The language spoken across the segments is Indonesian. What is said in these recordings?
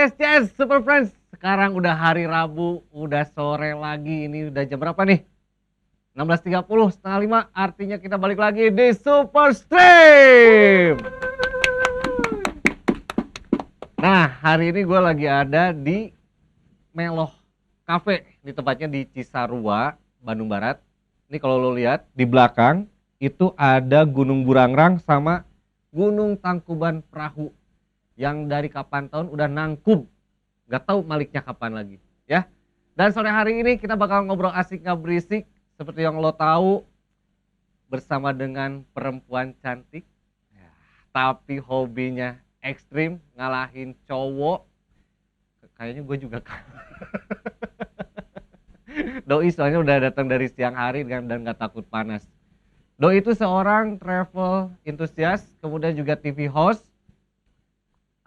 Yes, Super Friends. Sekarang udah hari Rabu, udah sore lagi. Ini udah jam berapa nih? 16.30, setengah 5. Artinya kita balik lagi di Super Stream. Nah, hari ini gue lagi ada di Meloh Cafe. Di tempatnya di Cisarua, Bandung Barat. Ini kalau lo lihat di belakang itu ada Gunung Burangrang sama Gunung Tangkuban Perahu. Yang dari kapan tahun udah nangkub, gak tahu maliknya kapan lagi ya. Dan sore hari ini kita bakal ngobrol asik gak berisik seperti yang lo tahu, bersama dengan perempuan cantik ya, tapi hobinya ekstrim, ngalahin cowok. Kayaknya gue juga Doi soalnya udah datang dari siang hari dan gak takut panas. Doi itu seorang travel enthusiast, kemudian juga TV host.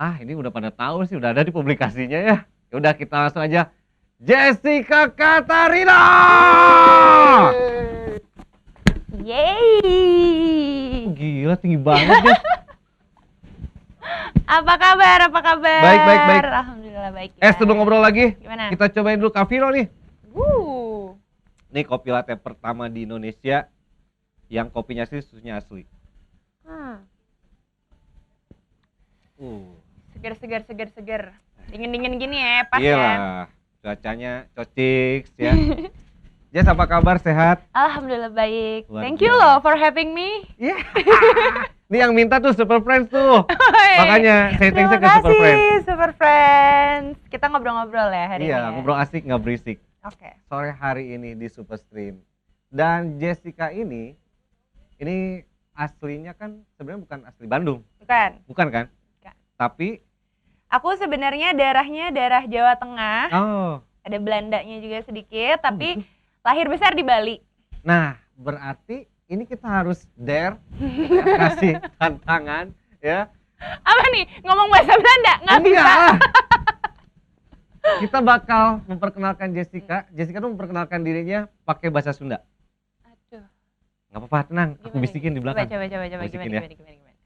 Ini udah pada tahu sih, udah ada di publikasinya ya. Ya udah, kita langsung aja. Jessica Katarina. Yeay. Gila, tinggi banget ya. Apa kabar? Baik. Alhamdulillah baik ya. Sebelum ngobrol lagi, Gimana? kita cobain dulu Cafino nih. Wuh. Nih kopi latte pertama di Indonesia yang kopinya sih susunya asli. Seger. Dingin gini ya, pas Iya kan? lah, cuacanya cocik ya. Jess, apa kabar, sehat? Alhamdulillah baik. Luar Thank you biasa. loh for having me. Iya. Ini yang minta tuh Super Friends tuh. Makanya saya thanks Terima ke Super Friends. kasih Super Friends. Kita ngobrol-ngobrol ya hari ini. Iya, ya? ngobrol asik nggak berisik. Oke. Sore hari ini di Super Stream. Dan Jessica ini aslinya kan sebenarnya bukan asli Bandung. Bukan kan? Bukan. Tapi Aku sebenarnya darahnya darah Jawa Tengah. ada Belandanya juga sedikit, tapi lahir besar di Bali. Nah, berarti ini kita harus dare ya, kasih tantangan ya. Apa nih? Ngomong bahasa Belanda? Nggak bisa. Enggak. Kita bakal memperkenalkan Jessica. Jessica tuh memperkenalkan dirinya pakai bahasa Sunda. Aduh. Nggak apa-apa, tenang. Aku Gimana? bisikin di belakang. Coba. Bisikin Gimana?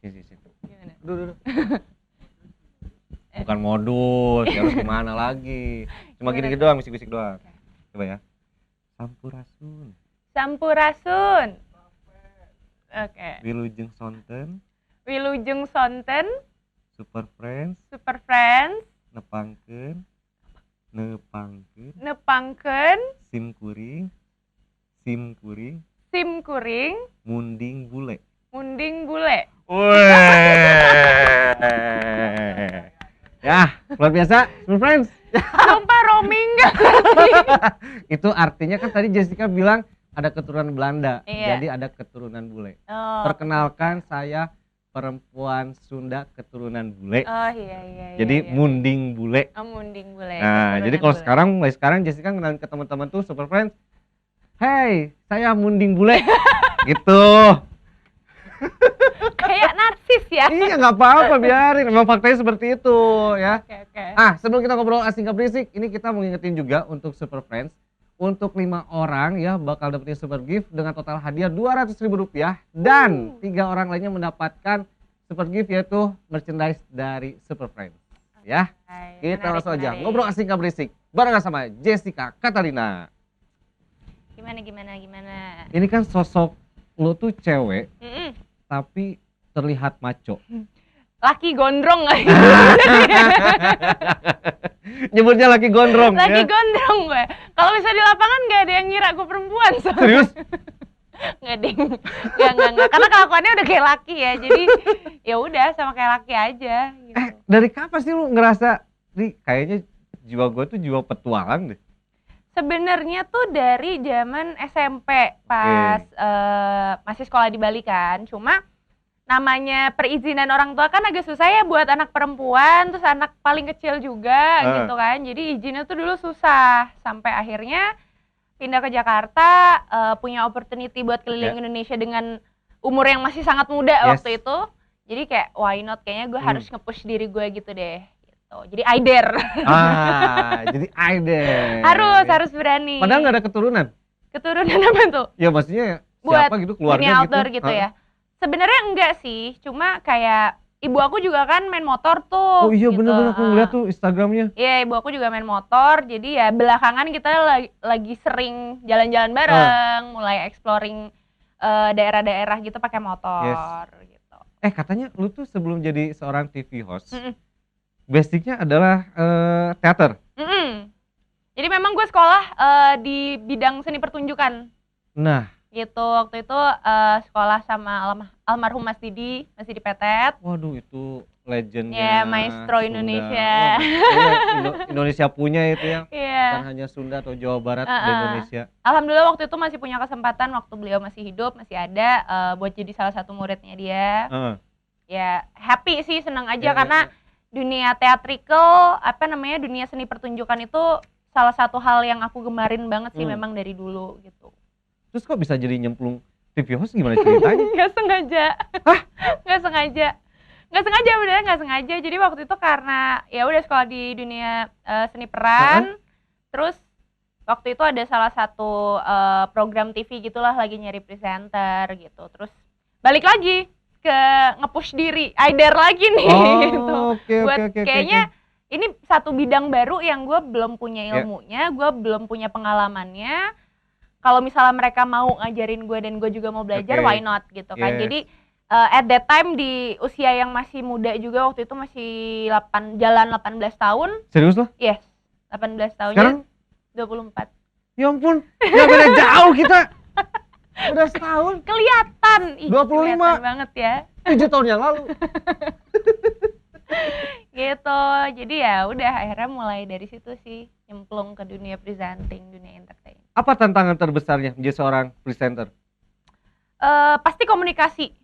Sini. Gimana? Duduk. Bukan modus, ya harus kemana lagi. Cuma Gimana gini-gini tuh? doang, bisik-bisik doang. Oke. Coba ya. Sampurasun. Sampurasun. Oke. Wilujeng Sonten. Wilujeng Sonten. Super Friends. Super Friends. Nepangkeun. Nepangkeun. Sim kuring. Sim kuring. Munding bule. Ya, luar biasa, Super Friends. Sumpah roaming gak? Itu artinya kan tadi Jessica bilang ada keturunan Belanda, Iya. jadi ada keturunan bule. Oh. Perkenalkan, saya perempuan Sunda keturunan bule. Oh iya. Jadi munding bule. Oh, munding bule. Nah, Keturunan jadi kalau bule. mulai sekarang Jessica kenalin ke teman-teman tuh Super Friends. Hey, saya munding bule. Gitu. Kayak narsis ya. Iya, nggak apa-apa, biarin. Memang faktanya seperti itu ya. Oke. Sebelum kita ngobrol asing nggak berisik, ini kita mau ngingetin juga untuk Super Friends. Untuk 5 orang ya bakal dapetin super gift dengan total hadiah Rp200.000 dan 3 orang lainnya mendapatkan super gift yaitu merchandise dari Super Friends. Ya, Hai, kita langsung aja menarik. ngobrol asing nggak berisik barengan sama Jessica Katarina. Gimana? Ini kan sosok lo tuh cewek Mm-mm. tapi terlihat maco. Laki gondrong nggak? Nyebutnya laki gondrong. Laki ya. gondrong gue. Kalau bisa di lapangan nggak ada yang ngira gue perempuan. Soalnya. Serius? Nggak ding. Nggak. Karena kelakuannya udah kayak laki ya. Jadi ya udah sama kayak laki aja. Gitu. Dari kapan sih lu ngerasa nih kayaknya jiwa gue tuh jiwa petualang deh? Sebenarnya tuh dari zaman SMP pas masih sekolah di Bali kan. Cuma namanya perizinan orang tua kan agak susah ya buat anak perempuan, terus anak paling kecil juga gitu kan. Jadi izinnya tuh dulu susah. Sampai akhirnya pindah ke Jakarta, punya opportunity buat keliling Indonesia dengan umur yang masih sangat muda waktu itu. Jadi kayak why not, kayaknya gue harus nge-push diri gue gitu deh. Gitu. Jadi I dare. Jadi I dare. Harus berani. Padahal gak ada keturunan. Keturunan apa tuh? Ya maksudnya Buat siapa gitu, keluarga dunia outdoor gitu. gitu ya. Sebenarnya enggak sih, cuma kayak ibu aku juga kan main motor tuh. Oh iya gitu. bener-bener aku ngeliat tuh Instagramnya. Iya, ibu aku juga main motor. Jadi ya belakangan kita lagi sering jalan-jalan bareng, mulai exploring daerah-daerah gitu pakai motor gitu. Katanya lu tuh sebelum jadi seorang TV host, basicnya adalah teater. Jadi memang gue sekolah di bidang seni pertunjukan. Nah, gitu. Waktu itu sekolah sama almarhum Mas Didi Petet. Waduh, itu legendnya. Ya, maestro Sunda. Indonesia. Indonesia punya itu ya. Iya. Bukan hanya Sunda atau Jawa Barat di Indonesia. Alhamdulillah waktu itu masih punya kesempatan waktu beliau masih hidup, masih ada buat jadi salah satu muridnya dia. Ya, happy sih, senang aja karena dunia theatrical, dunia seni pertunjukan itu salah satu hal yang aku gemarin banget sih memang dari dulu gitu. Terus kok bisa jadi nyemplung TV host, gimana ceritanya? Gak sengaja. Hah? Gak sengaja beneran gak sengaja. Jadi waktu itu karena ya udah sekolah di dunia seni peran. Terus waktu itu ada salah satu program TV gitulah lagi nyari presenter gitu. Terus balik lagi ke nge-push diri, I dare lagi nih gitu. Buat kayaknya ini satu bidang baru yang gue belum punya ilmunya, gue belum punya pengalamannya. Kalau misalnya mereka mau ngajarin gue dan gue juga mau belajar, why not gitu kan. Jadi at that time di usia yang masih muda juga, waktu itu masih jalan 18 tahun. Serius loh? Yes, 18 tahun. Sekarang? 24. Ya ampun, ya beda jauh kita. Udah setahun. Kelihatan. 25. Kelihatan banget ya. 7 tahun yang lalu. Gitu. Jadi ya udah akhirnya mulai dari situ sih nyemplung ke dunia presenting, dunia entertain. Apa tantangan terbesarnya menjadi seorang presenter? Pasti komunikasi.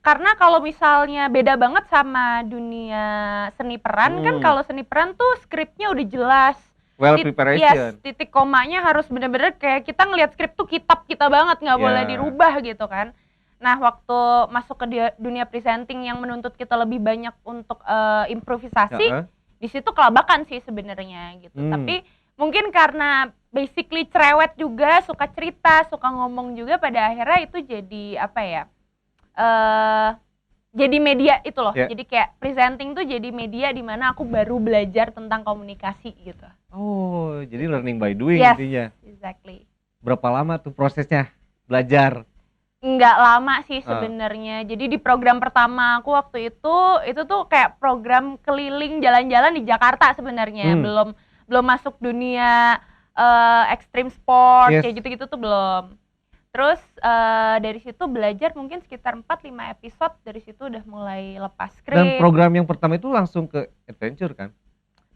Karena kalau misalnya beda banget sama dunia seni peran kan, kalau seni peran tuh skripnya udah jelas. Well preparation. Yes, titik komanya harus bener-bener kayak kita ngelihat skrip tuh kitab kita banget, nggak boleh dirubah gitu kan. Nah, waktu masuk ke dunia presenting yang menuntut kita lebih banyak untuk improvisasi, di situ kelabakan sih sebenarnya gitu. Tapi mungkin karena basically cerewet juga, suka cerita, suka ngomong juga, pada akhirnya itu jadi apa ya? Jadi media itu loh. Jadi kayak presenting tuh jadi media di mana aku baru belajar tentang komunikasi gitu. Oh, jadi learning by doing intinya. Exactly. Berapa lama tuh prosesnya belajar? Nggak lama sih sebenarnya. Jadi di program pertama aku waktu itu tuh kayak program keliling jalan-jalan di Jakarta sebenarnya. Belum masuk dunia extreme sport kayak gitu-gitu tuh belum. Terus dari situ belajar mungkin sekitar 4-5 episode, dari situ udah mulai lepas skrip. Dan program yang pertama itu langsung ke adventure kan?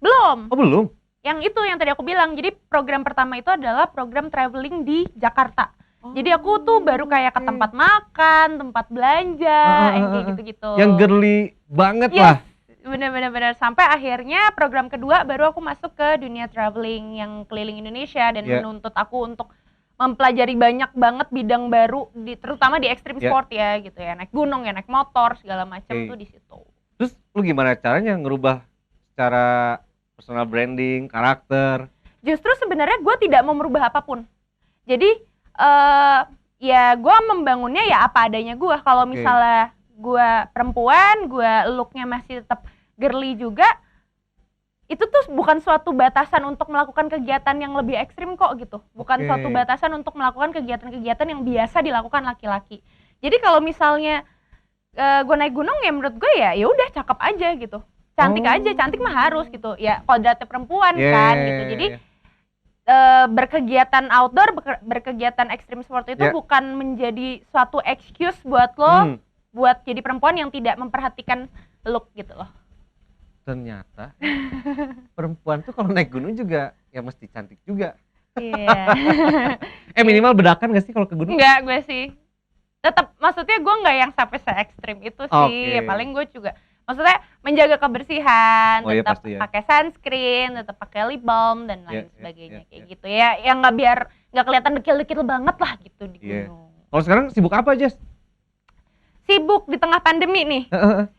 Belum. Oh belum? Yang itu yang tadi aku bilang, jadi program pertama itu adalah program traveling di Jakarta. Jadi aku tuh baru kayak ke tempat makan, tempat belanja, kayak gitu-gitu. Yang girly banget lah. Bener-bener sampai akhirnya program kedua baru aku masuk ke dunia traveling yang keliling Indonesia dan menuntut aku untuk mempelajari banyak banget bidang baru terutama di extreme sport ya gitu ya, naik gunung ya, naik motor segala macam tuh di situ. Terus lu gimana caranya ngerubah secara personal branding, karakter? Justru sebenarnya gue tidak mau merubah apapun. Jadi ya gue membangunnya ya apa adanya gue. Kalau misalnya gue perempuan, gue looknya masih tetap girly juga, itu tuh bukan suatu batasan untuk melakukan kegiatan yang lebih ekstrim kok gitu. Bukan suatu batasan untuk melakukan kegiatan-kegiatan yang biasa dilakukan laki-laki. Jadi kalau misalnya gue naik gunung ya menurut gue ya udah cakep aja gitu. Cantik aja, cantik mah harus gitu. Ya kodratnya perempuan kan gitu. Jadi berkegiatan outdoor, berkegiatan ekstrim sport itu bukan menjadi suatu excuse buat lo buat jadi perempuan yang tidak memperhatikan look gitu loh. Ternyata perempuan tuh kalau naik gunung juga ya mesti cantik juga. Minimal bedakan gak sih kalau ke gunung? Enggak, gue sih tetap, maksudnya gue nggak yang sampai se ekstrim itu sih. Ya paling gue juga maksudnya menjaga kebersihan, tetap pakai sunscreen, tetap pakai lip balm dan lain sebagainya kayak gitu ya. Yang nggak, biar nggak kelihatan dekil-dekil banget lah gitu di gunung. Kalau sekarang sibuk apa, Jess? Sibuk di tengah pandemi nih.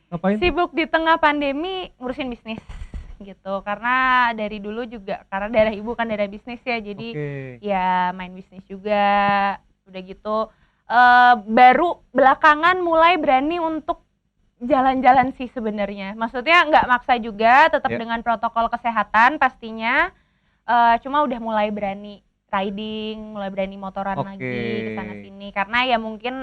Ngapain? Sibuk di tengah pandemi ngurusin bisnis gitu. Karena dari dulu juga, karena darah ibu kan darah bisnis ya. Jadi ya main bisnis juga. Udah gitu baru belakangan mulai berani untuk jalan-jalan sih sebenarnya. Maksudnya nggak maksa juga, tetap Ya. dengan protokol kesehatan pastinya. Cuma udah mulai berani riding, mulai berani motoran Oke. lagi ke sana sini. Karena ya mungkin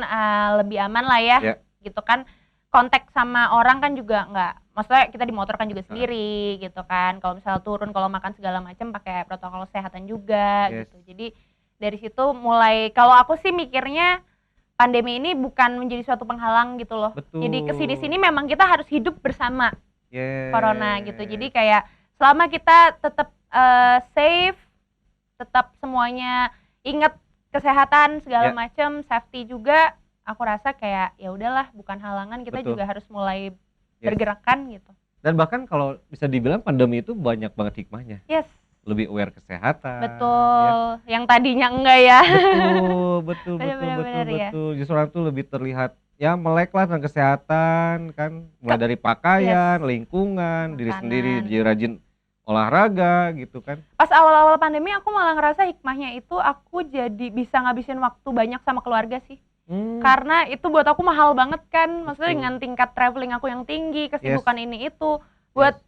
lebih aman lah ya, Ya. gitu kan. Kontak sama orang kan juga nggak, maksudnya kita di motor kan juga sendiri gitu kan. Kalau misalnya turun, kalau makan segala macam pakai protokol kesehatan juga Yes. gitu. Jadi dari situ mulai, kalau aku sih mikirnya pandemi ini bukan menjadi suatu penghalang gitu loh. Betul. Jadi kesini-sini memang kita harus hidup bersama Yes. corona gitu. Jadi kayak selama kita tetap safe, tetap semuanya ingat kesehatan segala Ya. macam, safety juga, aku rasa kayak ya udahlah, bukan halangan, kita Betul. juga harus mulai Yes. bergerakan gitu. Dan bahkan kalau bisa dibilang pandemi itu banyak banget hikmahnya. Yes, Lebih aware kesehatan. betul. Ya. Yang tadinya enggak ya. Betul. Bener-bener ya. Justru orang tuh lebih terlihat ya melek lah tentang kesehatan kan. Mulai dari pakaian, lingkungan, diri Makanan. sendiri, jadi rajin olahraga gitu kan. Pas awal-awal pandemi aku malah ngerasa hikmahnya itu aku jadi bisa ngabisin waktu banyak sama keluarga sih. Karena itu buat aku mahal banget kan, maksudnya Betul. dengan tingkat traveling aku yang tinggi, kesibukan ini itu, buat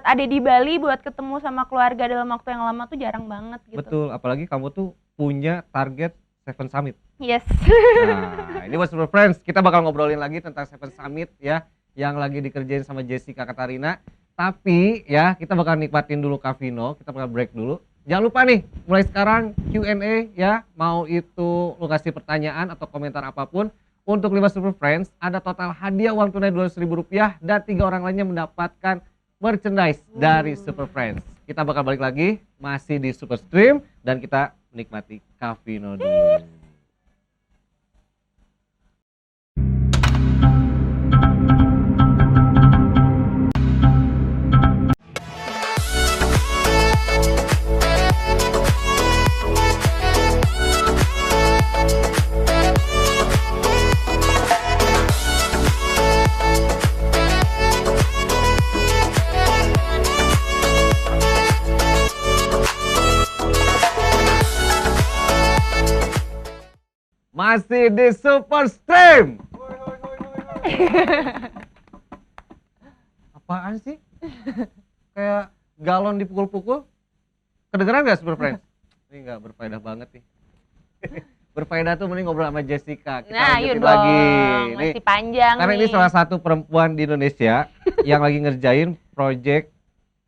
ada di Bali, buat ketemu sama keluarga dalam waktu yang lama tuh jarang banget gitu. Betul, apalagi kamu tuh punya target Seven Summit. Yes. Nah, ini buat Super Friends, kita bakal ngobrolin lagi tentang Seven Summit ya, yang lagi dikerjain sama Jessica Katarina. Tapi ya, kita bakal nikmatin dulu Kavino, kita bakal break dulu. Jangan lupa nih, mulai sekarang Q&A ya, mau itu lu kasih pertanyaan atau komentar apapun. Untuk 5 Super Friends, ada total hadiah uang tunai Rp200.000 dan 3 orang lainnya mendapatkan merchandise dari Super Friends. Kita bakal balik lagi, masih di Super Stream, dan kita menikmati Kavino dulu. Masih di Super Stream. Apaan sih? Kayak galon dipukul-pukul. Kedengeran gak Super Friends? Ini gak berfaedah banget nih. Berfaedah tuh mending ngobrol sama Jessica. Kita Nah, lanjutin yuk dong, lagi. masih panjang Karena nih. ini salah satu perempuan di Indonesia yang lagi ngerjain project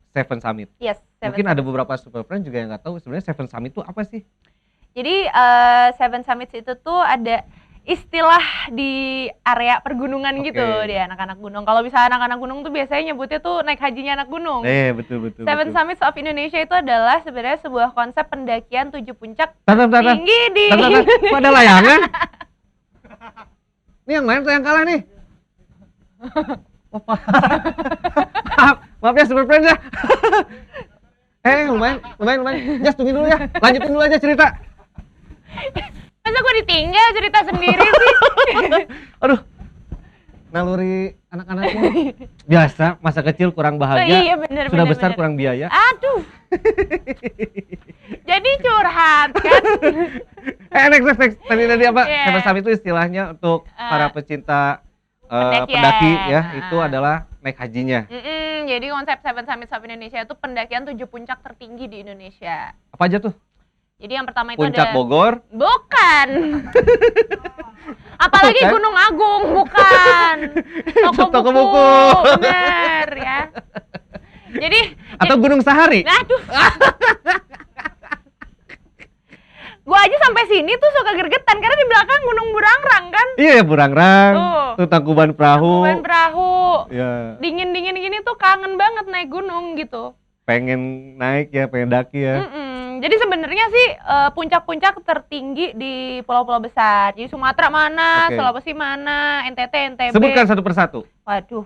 Seven Summit. Yes, Mungkin ada beberapa Super Friends juga yang nggak tahu sebenarnya Seven Summit itu apa sih? Jadi Seven Summits itu tuh ada istilah di area pergunungan gitu di anak-anak gunung. Kalau bisa anak-anak gunung tuh biasanya nyebutnya tuh naik hajinya anak gunung. Betul. Seven Summits of Indonesia itu adalah sebenarnya sebuah konsep pendakian 7 puncak Bentar. tinggi di Kok ada layangan? Ini yang main atau yang kalah nih? Oh, maaf ya Super Friends ya. lumayan. Just tungguin dulu ya. Lanjutin dulu aja cerita. Masa gue ditinggal cerita sendiri sih? Aduh. Naluri anak-anaknya. Biasa, masa kecil kurang bahagia. Oh, iya bener. Sudah besar kurang biaya. Aduh. Jadi curhat kan? Next. Tadi apa? Yeah. Seven Summit itu istilahnya untuk para pecinta pendakian. pendaki ya. Itu adalah naik hajinya. Jadi konsep Seven Summits of Indonesia itu pendakian 7 puncak tertinggi di Indonesia. Apa aja tuh? Jadi yang pertama itu Puncak ada Bogor. Bukan. Apalagi Bukan? Gunung Agung, bukan. Toko buku. Bener ya. Jadi Atau Gunung Sahari. aduh. Gua aja sampai sini tuh suka gergetan karena di belakang Gunung Burangrang kan. Iya, Burangrang. Tuh. Tangkuban Perahu. Tangkuban Perahu. Ya, Dingin gini tuh kangen banget naik gunung gitu. pengen naik ya, pengen daki ya. Jadi sebenarnya sih puncak-puncak tertinggi di pulau-pulau besar. Jadi Sumatera mana, Oke. Sulawesi mana, NTT, NTB. Sebutkan satu persatu. Waduh.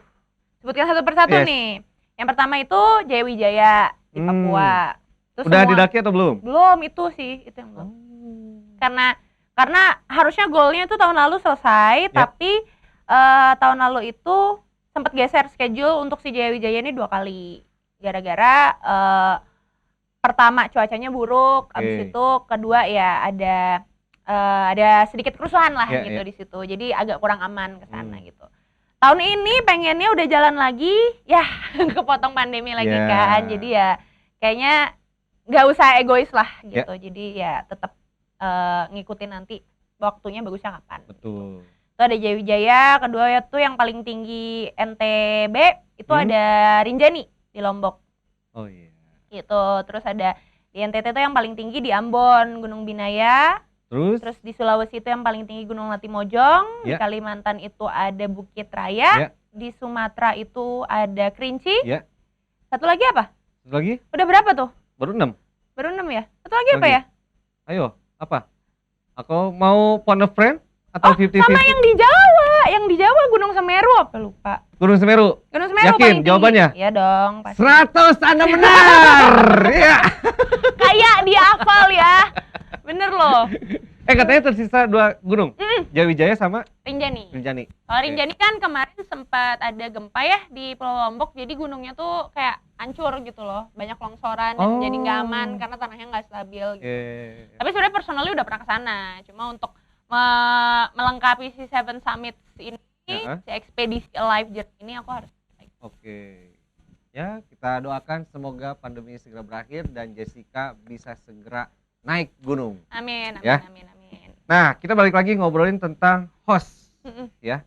Sebutkan satu persatu Yes. nih. Yang pertama itu Jayawijaya di Papua. Terus Udah semua- didaki atau belum? Belum, itu sih, itu yang belum. Karena harusnya goalnya itu tahun lalu selesai, Ya. tapi tahun lalu itu sempat geser schedule untuk si Jayawijaya ini 2 kali. Gara-gara pertama cuacanya buruk, abis itu kedua ya ada sedikit kerusuhan lah Ya, gitu ya. di situ. Jadi agak kurang aman ke sana gitu. tahun ini pengennya udah jalan lagi, ya kepotong pandemi lagi kan. Jadi ya kayaknya nggak usah egois lah gitu. Jadi ya tetap ngikutin nanti waktunya bagusnya kapan. Betul. Itu ada Jayawijaya, kedua ya tuh yang paling tinggi NTB itu ada Rinjani di Lombok. Oh iya. Gitu. Terus ada di NTT tuh yang paling tinggi di Ambon, Gunung Binaya. Terus di Sulawesi itu yang paling tinggi Gunung Latimojong. Di Kalimantan itu ada Bukit Raya. Di Sumatera itu ada Kerinci. Satu lagi apa? Satu lagi? Udah berapa tuh? Baru 6. Baru 6 ya? Satu lagi apa ya? Ayo, apa? Aku mau Phone a Friend atau 50-50? Sama yang di Jawa Gunung Semeru apa lupa? Gunung Semeru. Gunung Semeru yakin paling tinggi. Jawabannya? Iya dong, pasti. 100 Anda benar. Iya. Kayak dia hafal ya. Bener loh. Katanya tersisa 2 gunung. Jayawijaya sama Rinjani. Kalau Rinjani kan kemarin sempat ada gempa ya di Pulau Lombok, jadi gunungnya tuh kayak hancur gitu loh, banyak longsoran dan jadi nggak aman karena tanahnya nggak stabil gitu. Tapi sebenarnya personally udah pernah ke sana, cuma untuk melengkapi si Seven Summits ini, si ekspedisi Alive Journey ini aku harus. Ya kita doakan semoga pandemi segera berakhir dan Jessica bisa segera naik gunung. Amin. Nah, kita balik lagi ngobrolin tentang host, ya.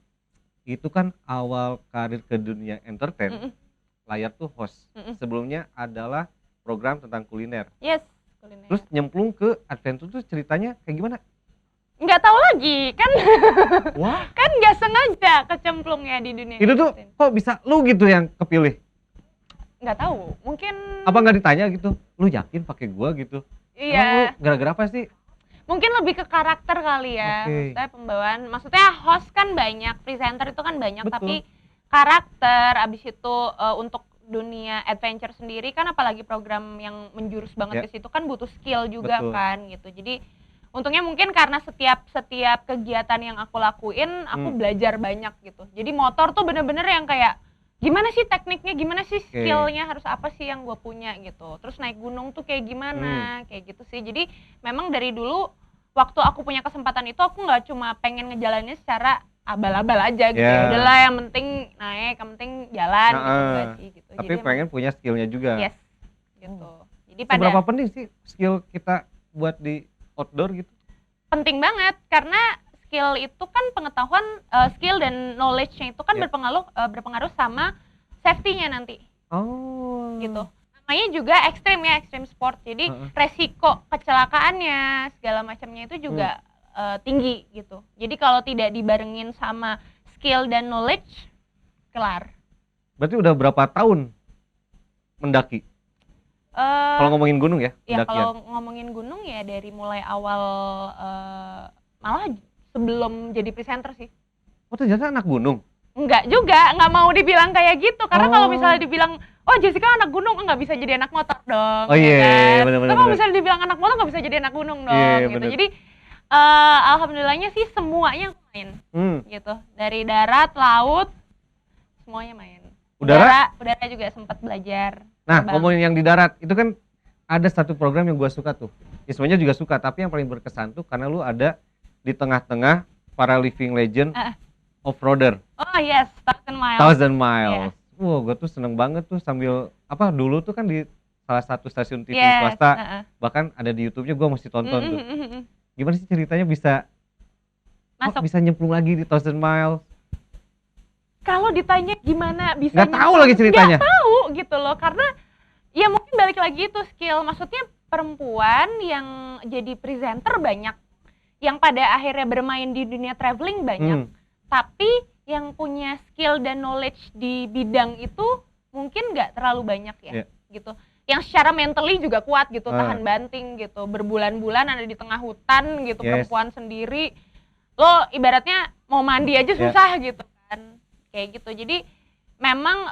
Itu kan awal karir ke dunia entertain. Layar tuh host. Sebelumnya adalah program tentang kuliner. Yes, kuliner. Terus nyemplung ke adventure tuh ceritanya kayak gimana? Nggak tahu lagi, kan. Wah. Kan nggak sengaja kecemplungnya di dunia itu tuh entertain. Kok bisa lu gitu yang kepilih? Nggak tahu, mungkin. Apa nggak ditanya gitu? Lu yakin pakai gua gitu? Iya. Gara-gara apa sih? Mungkin lebih ke karakter kali ya. Maksudnya pembawaan, maksudnya host kan banyak, presenter itu kan banyak. Betul. Tapi karakter, abis itu untuk dunia adventure sendiri kan apalagi program yang menjurus banget ke situ kan butuh skill juga. Betul. Kan gitu. Jadi untungnya mungkin karena setiap kegiatan yang aku lakuin, aku belajar banyak gitu. Jadi motor tuh bener-bener yang kayak gimana sih tekniknya, gimana sih skillnya, harus apa sih yang gue punya gitu. Terus naik gunung tuh kayak gimana, kayak gitu sih. Jadi memang dari dulu waktu aku punya kesempatan itu aku nggak cuma pengen ngejalaninnya secara abal-abal aja gitu. Udahlah yang penting naik, yang penting jalan gitu. Tapi jadi pengen punya skillnya juga. Yes, gitu. Jadi seberapa penting sih skill kita buat di outdoor gitu? Penting banget karena skill itu kan pengetahuan, skill dan knowledge-nya itu kan berpengaruh sama safety-nya nanti. Gitu. Namanya juga ekstrim ya, ekstrim sport. Jadi resiko kecelakaannya segala macamnya itu juga tinggi gitu. Jadi kalau tidak dibarengin sama skill dan knowledge, kelar. Berarti udah berapa tahun mendaki? Kalau ngomongin gunung ya? Ya kalau ngomongin gunung ya dari mulai awal malah sebelum jadi presenter sih. Oh ternyata anak gunung? Enggak juga, nggak mau dibilang kayak gitu. Karena kalau misalnya dibilang, oh Jessica anak gunung, nggak bisa jadi anak motor dong. Oh iya, bener-bener. Kalau misalnya dibilang anak motor, nggak bisa jadi anak gunung dong. Gitu. Bener. Jadi alhamdulillahnya sih semuanya main. Gitu. Dari darat, laut, semuanya main. Udara juga sempat belajar. Nah ngomongin yang di darat, itu kan ada satu program yang gue suka tuh. Ya, semuanya juga suka, tapi yang paling berkesan tuh karena lu ada di tengah-tengah para living legend off-roader. Oh yes, 1000 miles. 1000 miles. Wow, gue tuh seneng banget tuh sambil dulu tuh kan di salah satu stasiun TV swasta, bahkan ada di YouTube-nya gue mesti tonton tuh. Gimana sih ceritanya bisa bisa nyemplung lagi di 1000 miles? Kalau ditanya gimana bisa nggak tahu lagi ceritanya. Nggak tahu gitu loh, karena ya mungkin balik lagi itu skill. Maksudnya perempuan yang jadi presenter banyak, yang pada akhirnya bermain di dunia traveling banyak, tapi yang punya skill dan knowledge di bidang itu mungkin nggak terlalu banyak ya, gitu. Yang secara mentally juga kuat gitu, tahan banting gitu, berbulan-bulan ada di tengah hutan gitu, perempuan sendiri, lo ibaratnya mau mandi aja susah gitu kan, kayak gitu. Jadi memang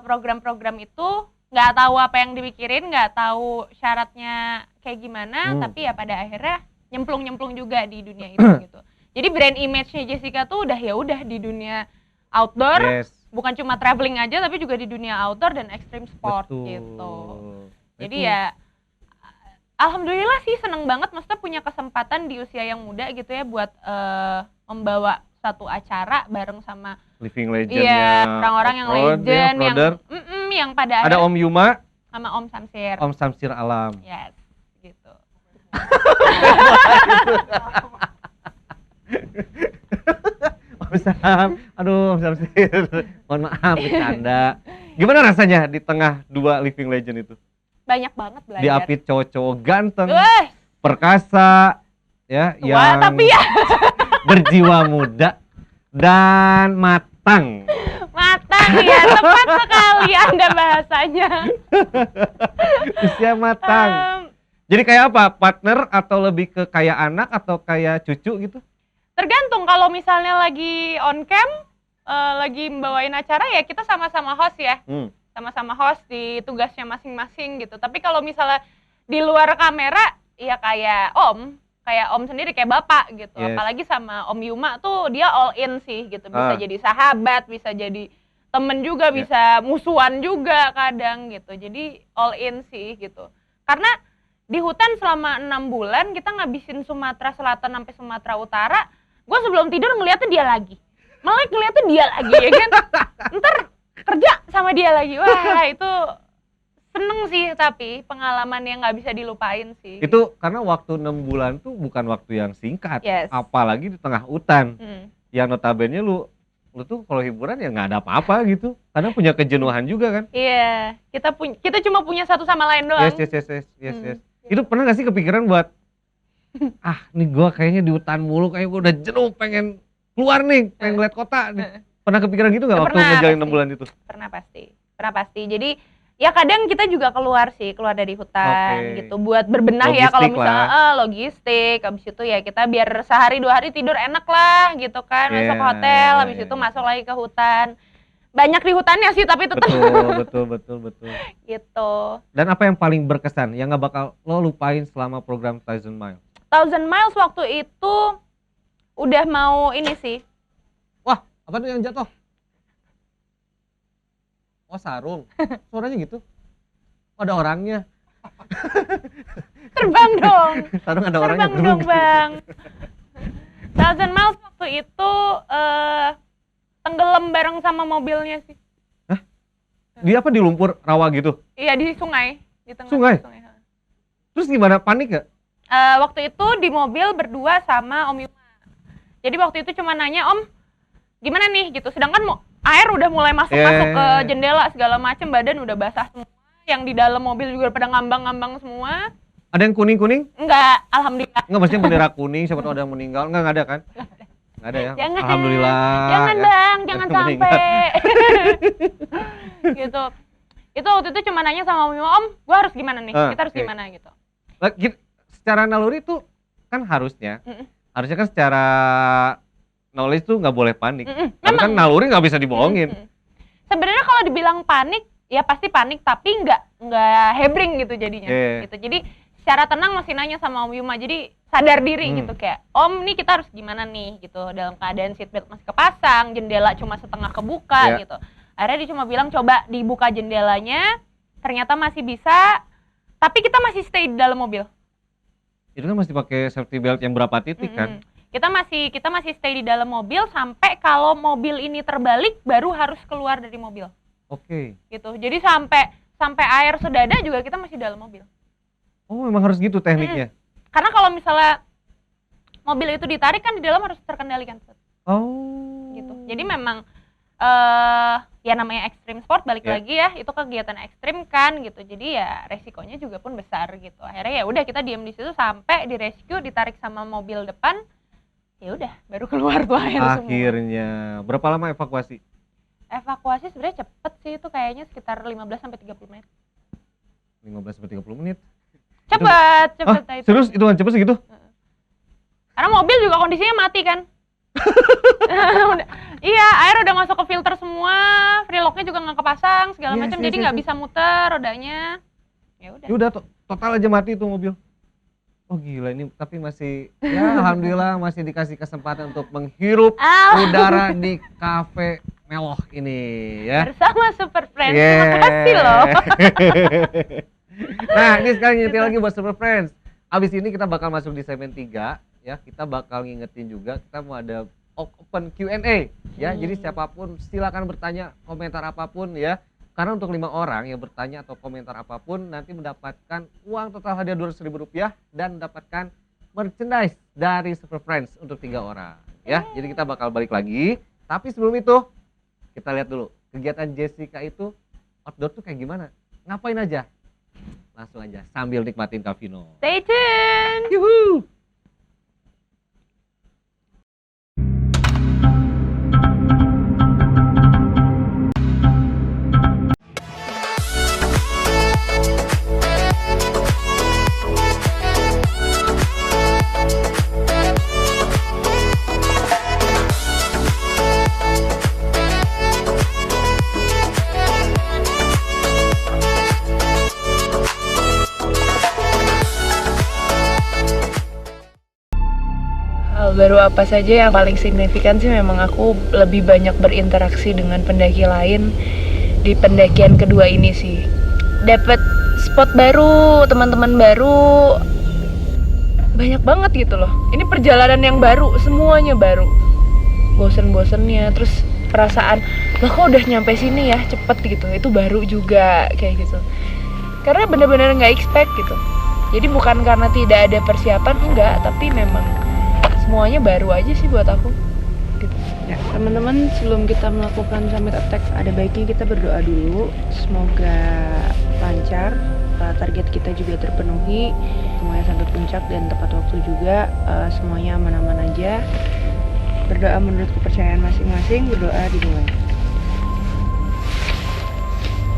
program-program itu nggak tahu apa yang dipikirin, nggak tahu syaratnya kayak gimana, tapi ya pada akhirnya nyemplung juga di dunia itu gitu. Jadi brand image-nya Jessica tuh udah di dunia outdoor, bukan cuma traveling aja tapi juga di dunia outdoor dan extreme sport. Betul. Gitu. Jadi ya alhamdulillah sih seneng banget, maksudnya punya kesempatan di usia yang muda gitu ya buat membawa satu acara bareng sama Living Legend-nya. iya orang-orang yang Off-road, legend, ya, off-roader. yang pada Ada akhirnya Om Yuma, sama Om Samsir. Om Samsir Alam. Yes, gitu. Om Sam, aduh Om Samsir, mohon maaf bercanda. Gimana rasanya di tengah dua Living Legend itu? Banyak banget belajar. Diapit cowok-cowok ganteng, Wah, perkasa, ya, tua yang tapi ya berjiwa muda dan matang. matang ya, tepat sekali Anda bahasanya. Usia matang. Em, Jadi kayak apa? Partner atau lebih ke kayak anak atau kayak cucu gitu? Tergantung kalau misalnya lagi on cam, lagi membawain acara ya kita sama-sama host ya. Sama-sama host di tugasnya masing-masing gitu. Tapi kalau misalnya di luar kamera ya kayak Om sendiri kayak bapak gitu. Yes. Apalagi sama Om Yuma tuh dia all in sih gitu. Bisa jadi sahabat, bisa jadi temen juga, bisa musuhan juga kadang gitu. Jadi all in sih gitu. Karena di hutan selama 6 bulan kita ngabisin Sumatera Selatan sampai Sumatera Utara. Gue sebelum tidur ngeliatnya dia lagi. Melek ngeliatnya dia lagi ya kan. Ntar kerja sama dia lagi. Wah itu seneng sih, tapi pengalaman yang nggak bisa dilupain sih. Itu karena waktu 6 bulan tuh bukan waktu yang singkat. Yes. Apalagi di tengah hutan. Yang notabene lu tuh kalau hiburan ya nggak ada apa-apa gitu. Kadang punya kejenuhan juga kan. Iya, kita cuma punya satu sama lain doang. Yes. Itu pernah gak sih kepikiran buat nih gua kayaknya di hutan mulu, kayak gua udah jenuh pengen keluar nih, pengen ngeliat kota nih. Pernah kepikiran gitu gak waktu ngejalin 6 bulan itu? Pernah pasti. Jadi ya kadang kita juga keluar dari hutan gitu buat berbenah Logistik ya kalau misalnya logistik. Habis itu ya kita biar sehari 2 hari tidur enak lah gitu kan, masuk hotel, habis itu masuk lagi ke hutan. Banyak di hutannya sih tapi tetap betul gitu. Dan apa yang paling berkesan yang gak bakal lo lupain selama program Thousand Miles? Thousand Miles waktu itu udah mau ini sih. Wah, apa tuh yang jatuh? Oh, sarung. Suaranya gitu. Oh, ada orangnya. Terbang dong. Sarung ada orangnya. Terbang dong, Bang. Thousand Miles waktu itu tenggelam bareng sama mobilnya sih. Hah? Di apa, di lumpur rawa gitu? Iya, di sungai, di tengah sungai. Terus gimana, panik gak? Waktu itu di mobil berdua sama Om Yuma. Jadi waktu itu cuma nanya, Om, gimana nih gitu. Sedangkan air udah mulai masuk ke jendela segala macem, badan udah basah semua. Yang di dalam mobil juga pada ngambang-ngambang semua. Ada yang kuning-kuning? Enggak, alhamdulillah. Enggak, maksudnya bendera kuning, siapa tahu ada yang meninggal. Enggak ada kan? Enggak ada ya? Jangan, alhamdulillah. Jangan ya. Bang, jangan sampai. Gitu. Itu waktu itu cuma nanya sama Om Yuma, Om, gua harus gimana nih? Kita harus gimana gitu. Secara naluri tuh kan harusnya kan secara knowledge tuh nggak boleh panik. Tapi kan naluri nggak bisa dibohongin. Sebenarnya kalau dibilang panik, ya pasti panik, tapi nggak hebring gitu jadinya. Gitu. Jadi secara tenang masih nanya sama Om Yuma, jadi sadar diri gitu kayak, Om nih kita harus gimana nih gitu, dalam keadaan seatbelt masih kepasang, jendela cuma setengah kebuka gitu. Akhirnya dia cuma bilang coba dibuka jendelanya, ternyata masih bisa, tapi kita masih stay di dalam mobil. Itu kan masih pakai safety belt yang berapa titik kan? Kita masih stay di dalam mobil sampai kalau mobil ini terbalik baru harus keluar dari mobil. Oke. Gitu. Jadi sampai air sedada juga kita masih dalam mobil. Oh, memang harus gitu tekniknya. Karena kalau misalnya mobil itu ditarik kan di dalam harus terkendalikan. Oh. Gitu. Jadi memang ya namanya ekstrim sport, balik lagi ya, itu kegiatan ekstrim kan gitu. Jadi ya resikonya juga pun besar gitu. Akhirnya ya udah kita diam di situ sampai di rescue, ditarik sama mobil depan. Ya udah, baru keluar tuh air semua. Akhirnya. Berapa lama evakuasi? Evakuasi sebenarnya cepet sih, itu kayaknya sekitar 15 sampai 30 menit. 15 sampai 30 menit. Cepet. Serius itu kan cepet segitu? Karena mobil juga kondisinya mati kan. Iya, air udah masuk ke filter semua, free lock-nya juga nggak kepasang segala macam, jadi nggak bisa muter rodanya. Ya udah. Ya udah total aja mati itu mobil. Oh gila, ini tapi masih ya alhamdulillah masih dikasih kesempatan untuk menghirup udara di kafe mewah ini ya. Bersama Super Friends. Terima kasih loh. Nah, ini sekali ngingetin lagi buat Super Friends. Abis ini kita bakal masuk di segmen 3 ya. Kita bakal ngingetin juga, kita mau ada open Q&A ya. Jadi siapapun silakan bertanya komentar apapun ya. Karena untuk 5 orang yang bertanya atau komentar apapun nanti mendapatkan uang total hadiah Rp200.000 dan mendapatkan merchandise dari Super Friends untuk 3 orang ya. Jadi kita bakal balik lagi. Tapi sebelum itu kita lihat dulu kegiatan Jessica itu outdoor tuh kayak gimana? Ngapain aja? Langsung aja sambil nikmatin Kavino. Stay tuned. Yuhu. Baru apa saja yang paling signifikan sih memang aku lebih banyak berinteraksi dengan pendaki lain di pendakian kedua ini sih. Dapat spot baru, teman-teman baru, banyak banget gitu loh. Ini perjalanan yang baru, semuanya baru. Bosen-bosennya, terus perasaan, loh kok udah nyampe sini ya, cepet gitu. Itu baru juga kayak gitu. Karena bener-bener nggak expect gitu. Jadi bukan karena tidak ada persiapan, enggak, tapi memang semuanya baru aja sih buat aku gitu. Ya, teman-teman, sebelum kita melakukan summit attack ada baiknya kita berdoa dulu. Semoga lancar, target kita juga terpenuhi, semuanya sampai puncak dan tepat waktu juga, semuanya aman-aman aja. Berdoa menurut kepercayaan masing-masing, berdoa dimulai.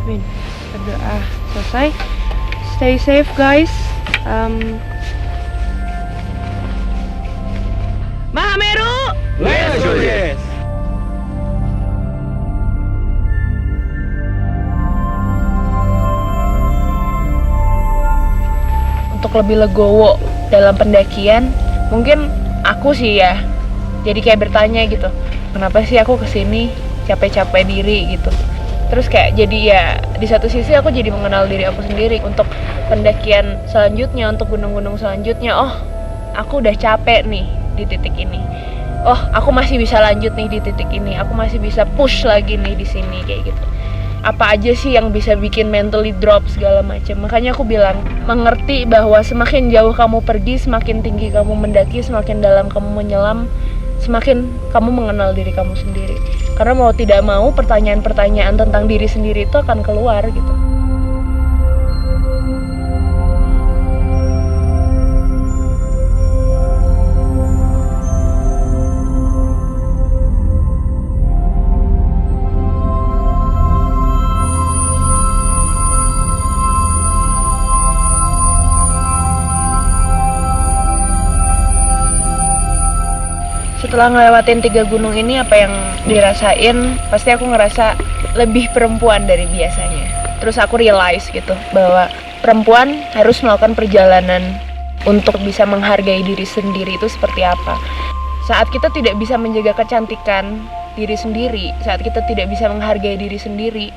Amin. Berdoa selesai. Stay safe guys. Mahameru! Let's do this! Untuk lebih legowo dalam pendakian, mungkin aku sih ya, jadi kayak bertanya gitu, kenapa sih aku kesini capek-capek diri gitu. Terus kayak jadi ya, di satu sisi aku jadi mengenal diri aku sendiri. Untuk pendakian selanjutnya, untuk gunung-gunung selanjutnya, oh aku udah capek nih di titik ini. Oh, aku masih bisa lanjut nih di titik ini. Aku masih bisa push lagi nih di sini kayak gitu. Apa aja sih yang bisa bikin mentally drop segala macam. Makanya aku bilang, mengerti bahwa semakin jauh kamu pergi, semakin tinggi kamu mendaki, semakin dalam kamu menyelam, semakin kamu mengenal diri kamu sendiri. Karena mau tidak mau pertanyaan-pertanyaan tentang diri sendiri itu akan keluar gitu. Setelah ngelewatin 3 gunung ini, apa yang dirasain, pasti aku ngerasa lebih perempuan dari biasanya. Terus aku realize gitu bahwa perempuan harus melakukan perjalanan untuk bisa menghargai diri sendiri itu seperti apa. Saat kita tidak bisa menjaga kecantikan diri sendiri, saat kita tidak bisa menghargai diri sendiri,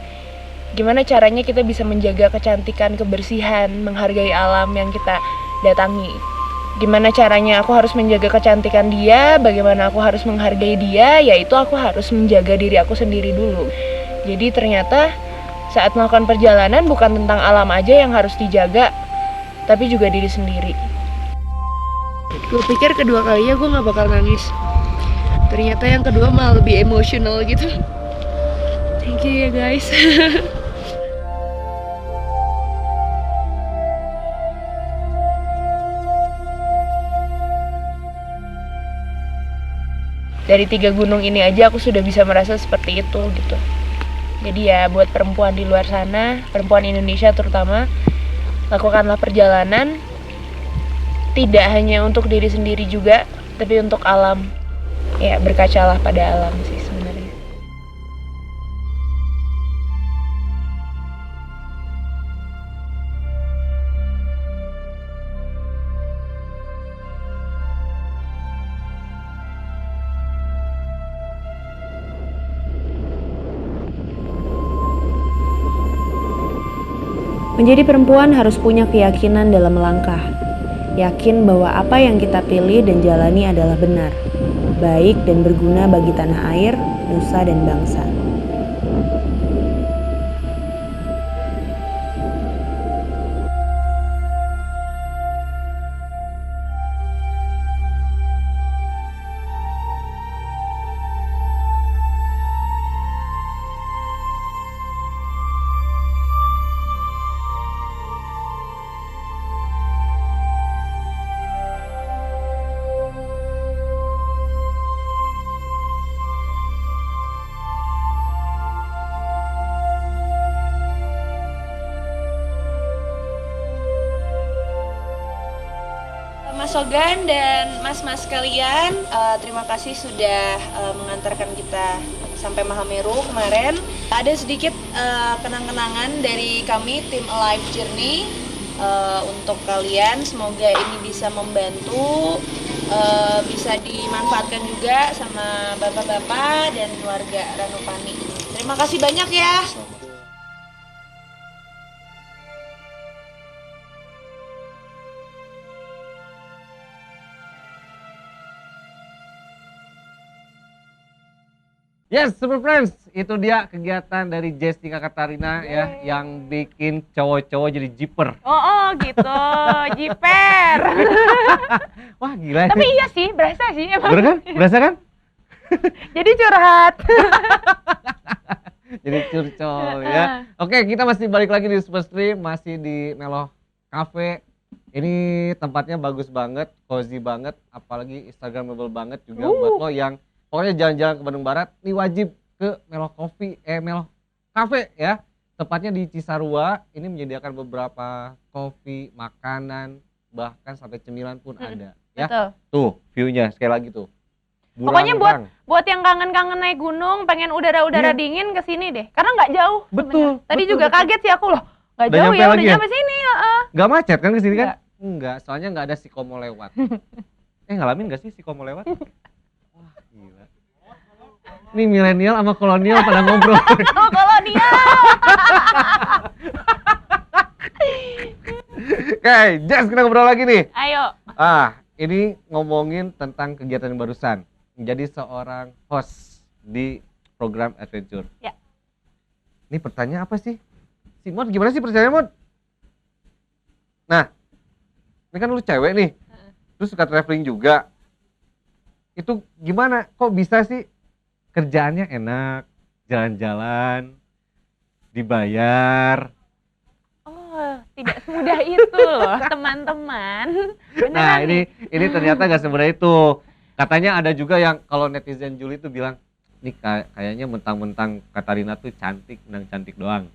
gimana caranya kita bisa menjaga kecantikan, kebersihan, menghargai alam yang kita datangi. Gimana caranya aku harus menjaga kecantikan dia, bagaimana aku harus menghargai dia, yaitu aku harus menjaga diri aku sendiri dulu. Jadi ternyata saat melakukan perjalanan bukan tentang alam aja yang harus dijaga, tapi juga diri sendiri. Gue pikir kedua kalinya gue gak bakal nangis, ternyata yang kedua malah lebih emosional gitu. Thank you ya guys. Dari 3 gunung ini aja aku sudah bisa merasa seperti itu gitu. Jadi ya buat perempuan di luar sana, perempuan Indonesia terutama, lakukanlah perjalanan tidak hanya untuk diri sendiri juga, tapi untuk alam. Ya berkacalah pada alam sih sebenarnya. Menjadi perempuan harus punya keyakinan dalam melangkah. Yakin bahwa apa yang kita pilih dan jalani adalah benar. baik dan berguna bagi tanah air, nusa dan bangsa. Mas Sogan dan mas-mas kalian, terima kasih sudah mengantarkan kita sampai Mahameru kemarin. Ada sedikit kenang-kenangan dari kami tim Alive Journey untuk kalian. Semoga ini bisa membantu, bisa dimanfaatkan juga sama bapak-bapak dan keluarga Ranupani. Terima kasih banyak ya. Yes, Super Friends, itu dia kegiatan dari Jessica Katarina ya, yang bikin cowok-cowok jadi jiper. Oh gitu, jiper. Wah gila. Tapi iya sih, berasa sih emang. Bener kan? Berasa kan? Jadi curhat. Jadi curcol ya. Oke, kita masih balik lagi di Superstream, masih di Meloh Cafe. Ini tempatnya bagus banget, cozy banget, apalagi Instagramable banget juga buat lo yang pokoknya jalan-jalan ke Bandung Barat, ini wajib ke Meloh Meloh Cafe ya. Tepatnya di Cisarua, ini menyediakan beberapa kopi, makanan, bahkan sampai cemilan pun ada ya. Betul. Tuh, view-nya sekali lagi tuh. Pokoknya Burang-rang. buat yang kangen-kangen naik gunung, pengen udara-udara Iya. dingin ke sini deh. Karena nggak jauh. Betul, sebenarnya. Tadi betul, juga betul. kaget sih aku loh. Nggak Udah jauh nyampe ya, lagi udah ya? nyampe sini. Gak macet kan ke sini kan? Nggak. Enggak, soalnya nggak ada si Komo lewat. Ngalamin gak sih si Komo lewat? Wah, gila. Ini milenial sama kolonial pada ngobrol. Oh, kolonial. Oke, Jess, kita ngobrol lagi nih. Ayo. Ini ngomongin tentang kegiatan yang barusan. Menjadi seorang host di program adventure. Ya. Ini pertanyaan apa sih? Si Mod gimana sih pertanyaan Mod? Nah, ini kan lu cewek nih. Terus suka traveling juga. Itu gimana? Kok bisa sih kerjaannya enak, jalan-jalan, dibayar? Oh, tidak semudah itu loh, teman-teman. Nah, Beneran ini ternyata gak semudah itu. Katanya ada juga yang kalau netizen Juli tuh bilang, nih kayaknya mentang-mentang Katarina tuh cantik, menang cantik doang.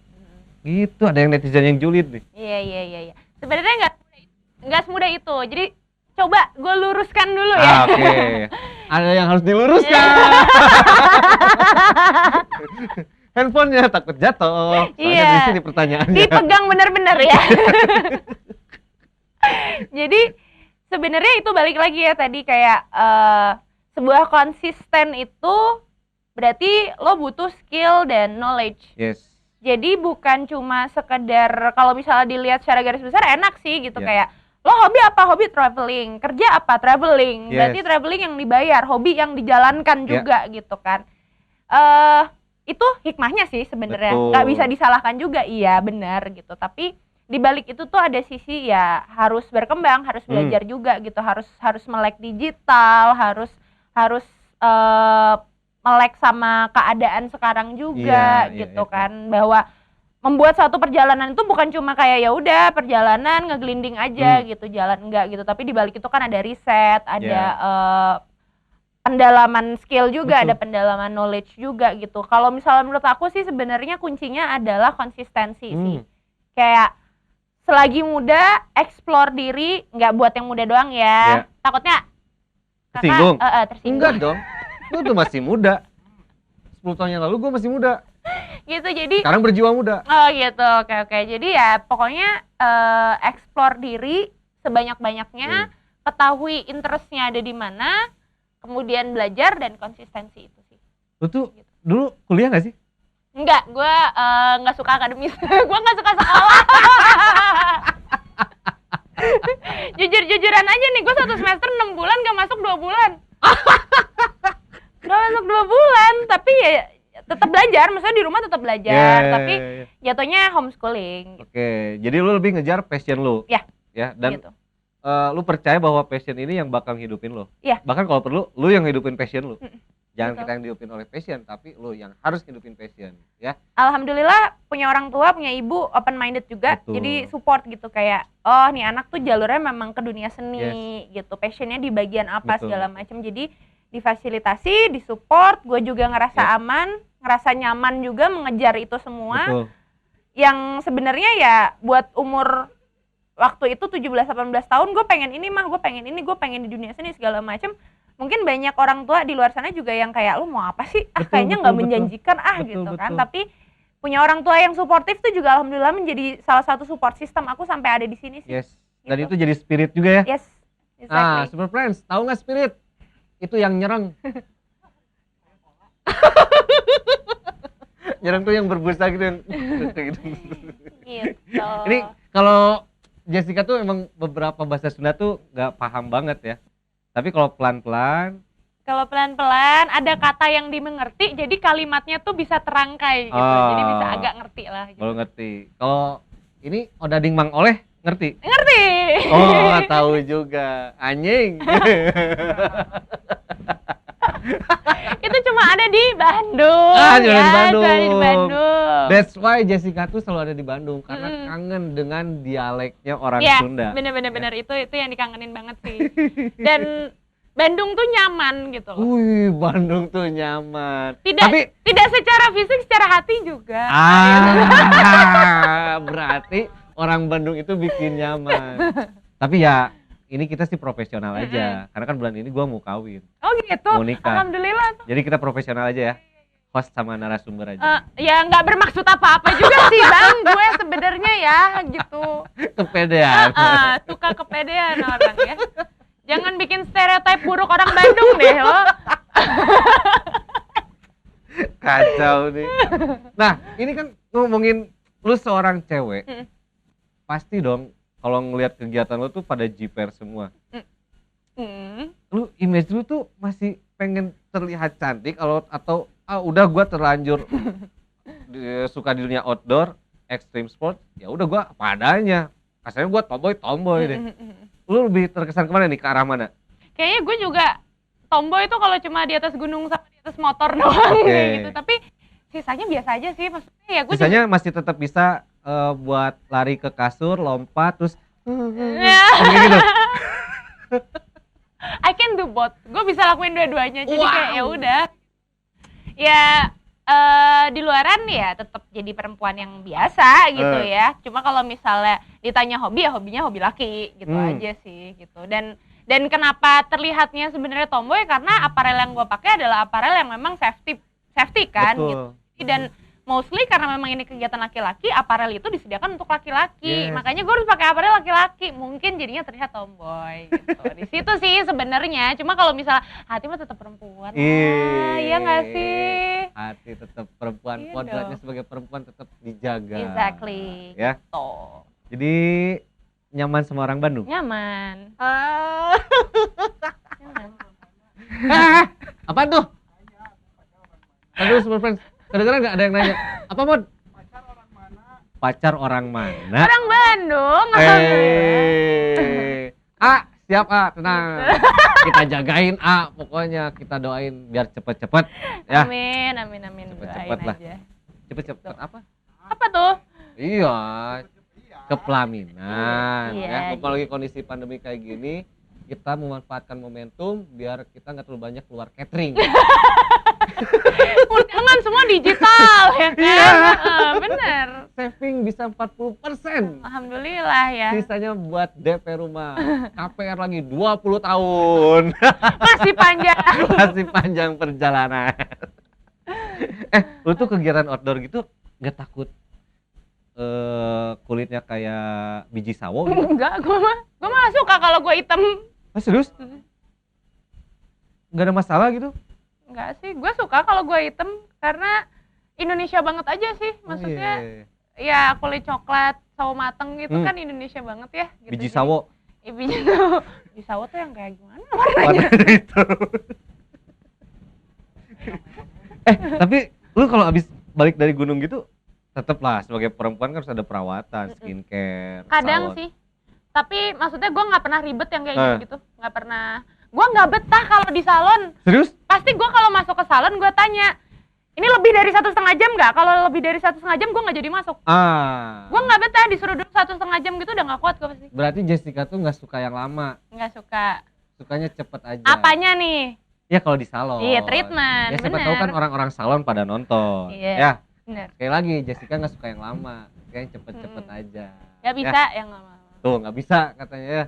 Gitu, ada yang netizen yang julid nih. Iya. Sebenarnya nggak semudah itu. Jadi coba gue luruskan dulu ya. Oke. Ada yang harus diluruskan. Handphonenya takut jatuh. Soalnya Iya. di sini pertanyaannya. Dipegang benar-benar ya. Jadi sebenarnya itu balik lagi ya tadi kayak sebuah konsisten itu berarti lo butuh skill dan knowledge. Yes. Jadi bukan cuma sekedar kalau misalnya dilihat secara garis besar enak sih gitu Yeah. kayak lo hobi apa? Hobi traveling. Kerja apa? Traveling. Yes. Berarti traveling yang dibayar, hobi yang dijalankan Yeah. juga gitu kan. Itu hikmahnya sih sebenarnya. Betul. Nggak bisa disalahkan juga, iya benar gitu. Tapi di balik itu tuh ada sisi ya harus berkembang, harus belajar juga gitu, harus melek digital, harus melek sama keadaan sekarang juga Iya, gitu iya. kan, bahwa membuat suatu perjalanan itu bukan cuma kayak ya udah perjalanan ngegelinding aja gitu, jalan enggak gitu, tapi di balik itu kan ada riset, ada pendalaman skill juga, Betul. ada pendalaman knowledge juga gitu. Kalau misalnya menurut aku sih sebenarnya kuncinya adalah konsistensi sih. Kayak selagi muda, explore diri, nggak buat yang muda doang ya. Takutnya Tersinggung? tersinggung. Enggak dong. Lu tuh masih muda. 10 tahun yang lalu gue masih muda. Gitu, jadi Sekarang berjiwa muda. oh gitu, oke. Jadi ya pokoknya explore diri sebanyak-banyaknya, ketahui interestnya ada di mana, kemudian belajar dan konsistensi itu sih. Lu tuh dulu kuliah gak sih? Enggak, gue nggak suka akademis. Gue nggak suka sekolah. Jujur-jujuran aja nih, gue 1 semester 6 bulan gak masuk 2 bulan. Gak masuk 2 bulan, tapi ya tetap belajar, maksudnya di rumah tetap belajar, tapi jatuhnya homeschooling. Oke, jadi lu lebih ngejar passion lu. Ya. Ya, dan Gitu. lu percaya bahwa passion ini yang bakal hidupin lo. Iya. Bahkan kalau perlu, lu yang hidupin passion lu. Jangan Betul. kita yang dihidupin oleh passion, tapi lu yang harus hidupin passion, ya. Alhamdulillah punya orang tua, punya ibu open minded juga, Betul. jadi support gitu kayak, oh nih anak tuh jalurnya memang ke dunia seni gitu, passionnya di bagian apa Betul. segala macam, jadi difasilitasi, disupport, gue juga ngerasa aman, ngerasa nyaman juga mengejar itu semua, Betul. yang sebenarnya ya buat umur waktu itu 17-18 tahun gue pengen ini mah, gue pengen ini, gue pengen di dunia seni segala macam. Mungkin banyak orang tua di luar sana juga yang kayak lu mau apa sih? Betul, Kayaknya nggak betul, menjanjikan betul, gitu kan. betul. Tapi punya orang tua yang suportif tuh juga alhamdulillah menjadi salah satu support system aku sampai ada di sini sih. Yes. Dan Gitu. itu jadi spirit juga ya. Yes. Ah, Exactly. Super Friends, tahu nggak spirit? Itu yang nyerang. Nyerang tuh yang berbusa gitu. Gitu. Gitu. Ini kalau Jessica tuh emang beberapa bahasa Sunda tuh nggak paham banget ya. Tapi kalau pelan-pelan, Kalau pelan-pelan ada kata yang dimengerti, jadi kalimatnya tuh bisa terangkai gitu. Jadi bisa agak ngerti lah gitu. kalau ngerti. Kalau ini Odading Mang Oleh ngerti? Ngerti. Oh, tahu juga. Anjing. Itu cuma ada di Bandung. Ah, cuma di Bandung. Cuma ada di Bandung. That's why Jessica tuh selalu ada di Bandung karena Mm-mm. kangen dengan dialeknya orang Ya, Sunda. bener-bener itu yang dikangenin banget sih. Dan Bandung tuh nyaman gitu loh. Wih, Bandung tuh nyaman. Tidak Tapi tidak secara fisik, secara hati juga. berarti orang Bandung itu bikin nyaman. Tapi ya ini kita sih profesional aja. Karena kan bulan ini gua mau kawin, Oh gitu. mau nikah. Alhamdulillah tuh. Jadi kita profesional aja ya. Host sama narasumber aja. Ya nggak bermaksud apa-apa juga sih bang, gue sebenarnya ya gitu. Kepedean. Suka kepedean orang ya. Jangan bikin stereotip buruk orang Bandung deh lo. Kacau nih. Nah, ini kan ngomongin lu seorang cewek. Mm. Pasti dong kalau ngelihat kegiatan lu tuh pada jiper semua. Lu image lu tuh masih pengen terlihat cantik atau udah gua terlanjur suka di dunia outdoor, extreme sport, ya udah gua apa adanya. Kasarnya gua tomboy deh. Lu lebih terkesan kemana nih, ke arah mana? Kayaknya gue juga tomboy itu kalau cuma di atas gunung sama di atas motor doang Oke. gitu. Tapi sisanya biasa aja sih, maksudnya ya gue Sisanya masih tetap bisa buat lari ke kasur, lompat, terus Ya. kayak gitu. I can do both. Gue bisa lakuin dua-duanya. Jadi Wow. kayak ya udah. Ya di luaran ya tetap jadi perempuan yang biasa gitu ya. Cuma kalau misalnya ditanya hobi ya hobinya hobi laki gitu aja sih gitu. Dan kenapa terlihatnya sebenarnya tomboy karena aparel yang gue pakai adalah aparel yang memang safety kan Betul. gitu. Dan mostly karena memang ini kegiatan laki-laki, aparel itu disediakan untuk laki-laki. Yes. Makanya gue harus pakai aparel laki-laki. Mungkin jadinya terlihat tomboy gitu. Di situ sih sebenarnya. Cuma kalau misalnya hati mah tetap perempuan. Iya nggak sih? Hati tetap perempuan, Iya kodratnya dong. sebagai perempuan tetap dijaga. Exactly. Ya. Gitu. Jadi nyaman sama orang Bandung. Nyaman. Nyaman. Apa tuh? Aduh, Super Friends. Kedengeran nggak ada yang nanya? Apa, Mod? Pacar orang mana? Orang Bandung. Siap tenang. Kita jagain pokoknya kita doain biar cepet-cepet ya. Amin. Cepet-cepet Doain lah. aja. Cepet-cepet apa? Apa tuh? Iya, kepelaminan Iya, ya. Apalagi kondisi pandemi kayak gini, kita memanfaatkan momentum biar kita nggak terlalu banyak keluar catering. Undangan semua digital ya kan? Iya. Bener. Saving bisa 40%. Alhamdulillah ya. Sisanya buat DP rumah. KPR lagi 20 tahun. Masih panjang. Masih panjang perjalanan. Lu tuh kegiatan outdoor gitu nggak takut kulitnya kayak biji sawo gitu? Enggak, gue mah suka kalau gue hitam. Serius? Nggak ada masalah gitu? Enggak sih, gue suka kalau gue hitam karena Indonesia banget aja sih. Maksudnya ya kulit coklat, sawo mateng gitu kan Indonesia banget ya. Gitu. Biji Jadi- sawo. Biji sawo tuh yang kayak gimana warnanya? Warnanya itu. Tapi lu kalau abis balik dari gunung gitu, tetep lah sebagai perempuan kan harus ada perawatan, skincare, Kadang salon. sih. Tapi maksudnya gue nggak pernah ribet yang kayak gitu. Nggak pernah. Gue nggak betah kalau di salon. Serius? Pasti gue kalau masuk ke salon gue tanya, ini lebih dari 1,5 jam nggak? Kalau lebih dari 1,5 jam gue nggak jadi masuk. Gue nggak betah disuruh duduk 1,5 jam gitu udah nggak kuat gue pasti. Berarti Jessica tuh nggak suka yang lama, Nggak suka. sukanya cepet aja. Apanya nih? Ya kalau di salon. Iya, treatment, Ya siapa bener. tahu kan orang-orang salon pada nonton. Iya. Ya, Bener. sekali lagi Jessica nggak suka yang lama, suka yang cepet-cepet aja. Nggak bisa yang lama. Tuh nggak bisa katanya ya.